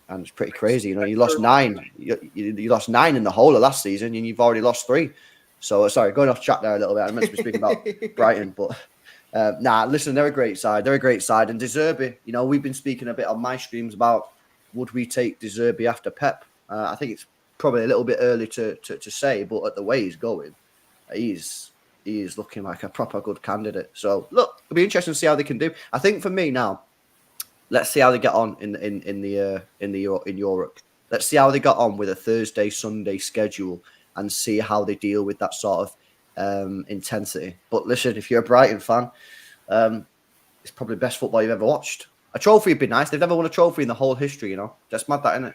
it's pretty crazy. You know, you lost 9. You lost 9 in the whole of last season, and you've already lost 3. So sorry, going off track there a little bit. I meant to be speaking about Brighton, but listen, they're a great side. They're a great side. And Zerbi, you know, we've been speaking a bit on my streams about would we take Zerbi after Pep. I think it's probably a little bit early to say, but at the way he's going, he's looking like a proper good candidate. So look, it'll be interesting to see how they can do. I think for me now, let's see how they get on in Europe. Let's see how they got on with a Thursday, Sunday schedule and see how they deal with that sort of intensity. But listen, if you're a Brighton fan, it's probably the best football you've ever watched. A trophy would be nice. They've never won a trophy in the whole history, you know. That's mad, that, isn't it?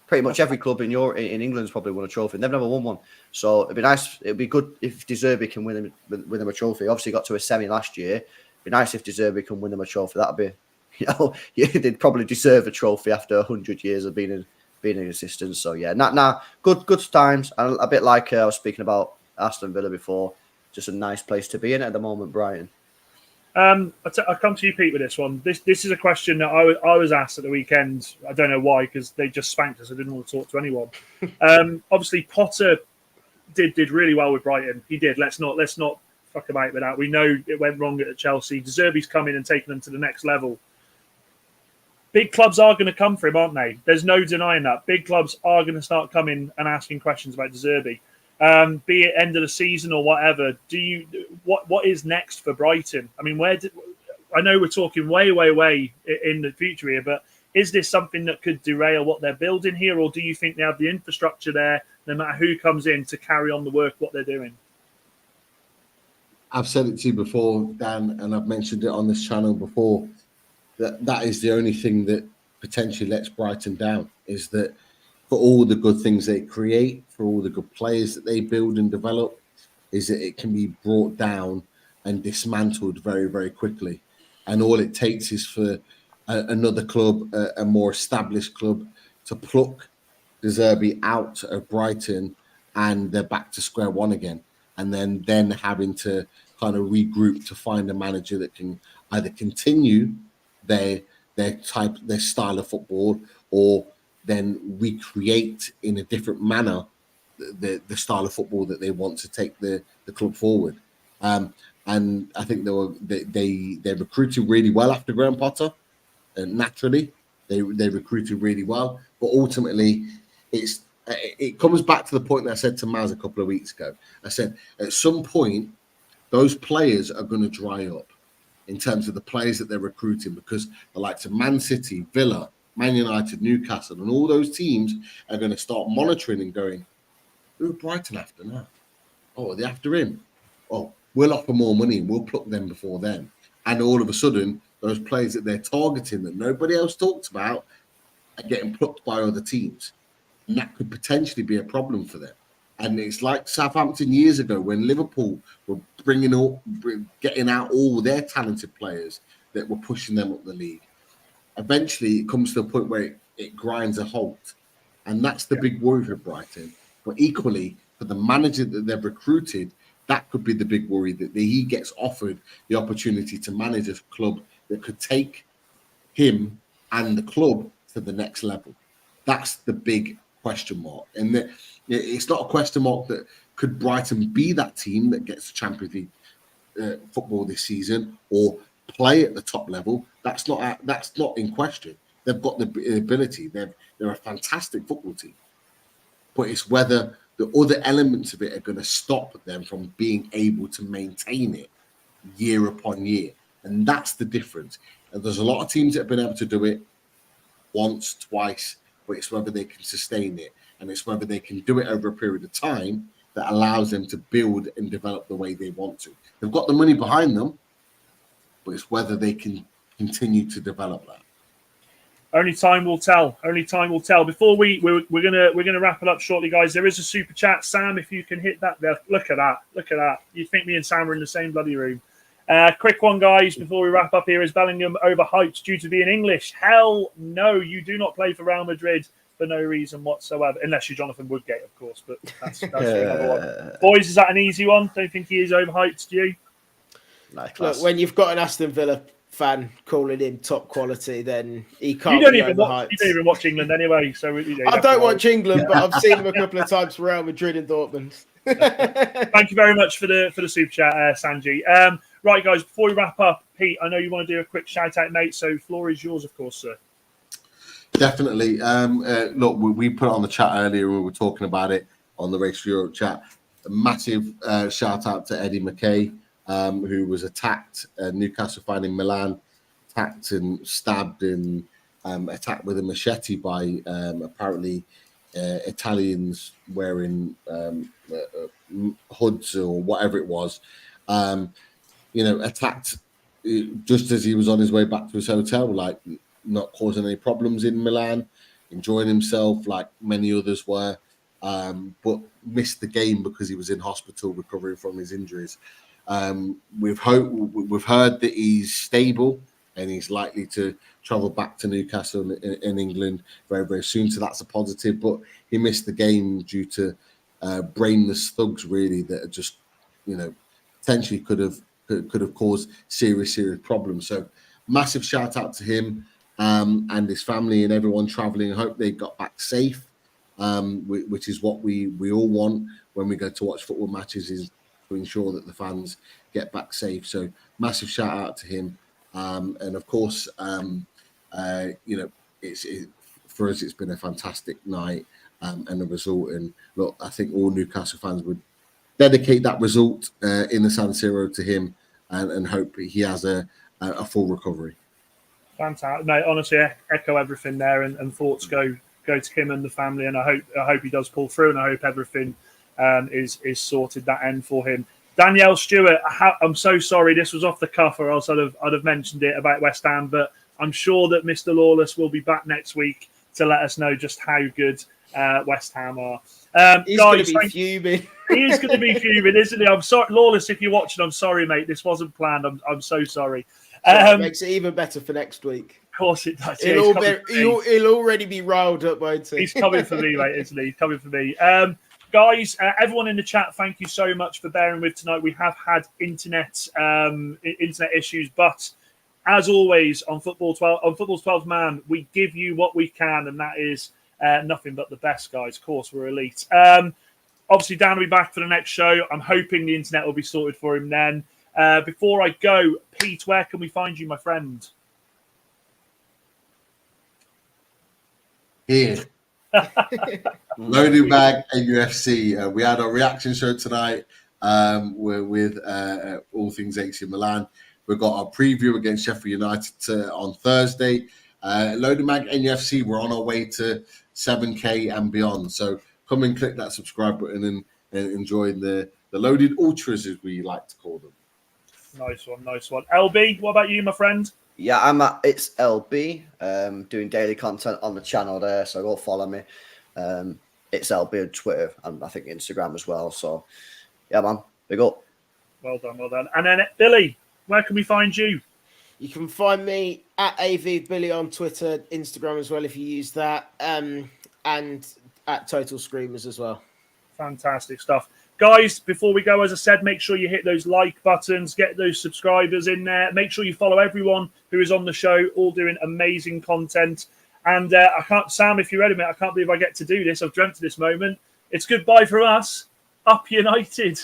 Pretty much every club in England's probably won a trophy. They've never won one. So it'd be nice. It'd be good if De Zerbi can win them a trophy. Obviously got to a semi last year. It'd be nice if De Zerbi can win them a trophy. That'd be, you know, they'd probably deserve a trophy after 100 years of being in existence. So yeah, good times. And a bit like I was speaking about Aston Villa before, just a nice place to be in at the moment, Brighton. I'll come to you, Pete, with this one. This is a question that I was asked at the weekend. I don't know why, because they just spanked us. I didn't want to talk to anyone. Obviously, Potter did really well with Brighton. He did. Let's not fuck about with that. We know it went wrong at Chelsea. De Zerbi's come in and taken them to the next level. Big clubs are going to come for him, aren't they? There's no denying that. Big clubs are going to start coming and asking questions about De Zerbi. Be it end of the season or whatever, what is next for Brighton? I mean, I know we're talking way in the future here, but is this something that could derail what they're building here, or do you think they have the infrastructure there, no matter who comes in, to carry on the work what they're doing? I've said it to you before, Dan, and I've mentioned it on this channel before, that is the only thing that potentially lets Brighton down, is that for all the good things they create, for all the good players that they build and develop, is that it can be brought down and dismantled very, very quickly. And all it takes is for another club, a more established club, to pluck De Zerbi out of Brighton, and they're back to square one again. And then having to kind of regroup to find a manager that can either continue their style of football, or then recreate in a different manner the style of football that they want to take the club forward. And I think they recruited really well after Graham Potter. Naturally, they recruited really well, but ultimately it comes back to the point that I said to Maz a couple of weeks ago. I said at some point those players are going to dry up in terms of the players that they're recruiting, because the likes of Man City, Villa, Man United, Newcastle, and all those teams are going to start monitoring and going, who are Brighton after now? Oh, are they after him? Oh, we'll offer more money. We'll pluck them before them. And all of a sudden, those players that they're targeting that nobody else talks about are getting plucked by other teams. And that could potentially be a problem for them. And it's like Southampton years ago when Liverpool were getting out all their talented players that were pushing them up the league. Eventually, it comes to a point where it grinds a halt. And that's the big worry for Brighton. But equally, for the manager that they've recruited, that could be the big worry, that he gets offered the opportunity to manage a club that could take him and the club to the next level. That's the big question mark. And it's not a question mark that could Brighton be that team that gets the Champions League football this season or play at the top level. That's not in question. They've got the ability. They're a fantastic football team. But it's whether the other elements of it are going to stop them from being able to maintain it year upon year. And that's the difference. And there's a lot of teams that have been able to do it once, twice, but it's whether they can sustain it. And it's whether they can do it over a period of time that allows them to build and develop the way they want to. They've got the money behind them, but it's whether they can continue to develop that. Only time will tell. Only time will tell. Before we're gonna wrap it up shortly, guys. There is a super chat, Sam. If you can hit that there, look at that. Look at that. You think me and Sam were in the same bloody room? Quick one, guys. Before we wrap up here, is Bellingham overhyped due to being English? Hell no. You do not play for Real Madrid for no reason whatsoever, unless you're Jonathan Woodgate, of course. But that's another one. Boys, is that an easy one? Don't think he is overhyped, do you? Look, when you've got an Aston Villa fan calling him top quality, then he can't. You don't even watch England anyway, so I don't watch England, but I've seen him a couple of times for Real Madrid and Dortmund. Thank you very much for the super chat, Sanji. Right, guys, before we wrap up, Pete, I know you want to do a quick shout out, mate. So, floor is yours, of course, sir. Definitely. Look, we put it on the chat earlier. We were talking about it on the Race for Europe chat. a massive shout out to Eddie McKay, who was attacked, Newcastle fan in Milan, attacked and stabbed and attacked with a machete by apparently Italians wearing hoods or whatever it was. Attacked just as he was on his way back to his hotel, like not causing any problems in Milan, enjoying himself like many others were, but missed the game because he was in hospital recovering from his injuries. We've heard that he's stable and he's likely to travel back to Newcastle in England very, very soon. So that's a positive. But he missed the game due to brainless thugs, really, that are just, potentially could have caused serious problems. So massive shout out to him and his family and everyone traveling. I hope they got back safe, which is what we all want when we go to watch football matches, is to ensure that the fans get back safe. So massive shout out to him. And of course, for us, it's been a fantastic night and a result. And look, I think all Newcastle fans would dedicate that result in the San Siro to him and hope he has a full recovery. Fantastic. No, honestly, echo everything there, and thoughts go to him and the family. And I hope he does pull through, and I hope everything is sorted that end for him. Danielle Stewart, I'm so sorry. This was off the cuff, or else I'd have mentioned it about West Ham. But I'm sure that Mr. Lawless will be back next week to let us know just how good West Ham are. He's going to be fuming. He is going to be fuming, isn't he? I'm sorry, Lawless, if you're watching, I'm sorry, mate. This wasn't planned. I'm so sorry. It makes it even better for next week. Of course it does. He'll already be riled up, won't he? He's coming for me, mate, isn't he? He's coming for me. Guys, everyone in the chat, thank you so much for bearing with tonight. We have had internet issues, but as always on Football's 12th Man, we give you what we can, and that is nothing but the best, guys. Of course, we're elite. Obviously, Dan will be back for the next show. I'm hoping the internet will be sorted for him then. Before I go, Pete, where can we find you, my friend? Here. Loading Bag and UFC. We had our reaction show tonight with all things AC Milan. We've got our preview against Sheffield United on Thursday. Loading Bag and UFC, we're on our way to 7K and beyond. So come and click that subscribe button and enjoy the Loaded Ultras, as we like to call them. Nice one. LB, what about you, my friend? Yeah, it's LB, doing daily content on the channel there, so go follow me. It's LB on Twitter and I think Instagram as well. So, yeah, man, big up. Well done. And then, Billy, where can we find you? You can find me at AVBilly on Twitter, Instagram as well if you use that, and at Total Screamers as well. Fantastic stuff. Guys, before we go, as I said, make sure you hit those like buttons, get those subscribers in there. Make sure you follow everyone who is on the show, all doing amazing content. And Sam, if you're ready, mate, I can't believe I get to do this. I've dreamt of this moment. It's goodbye from us. Up United.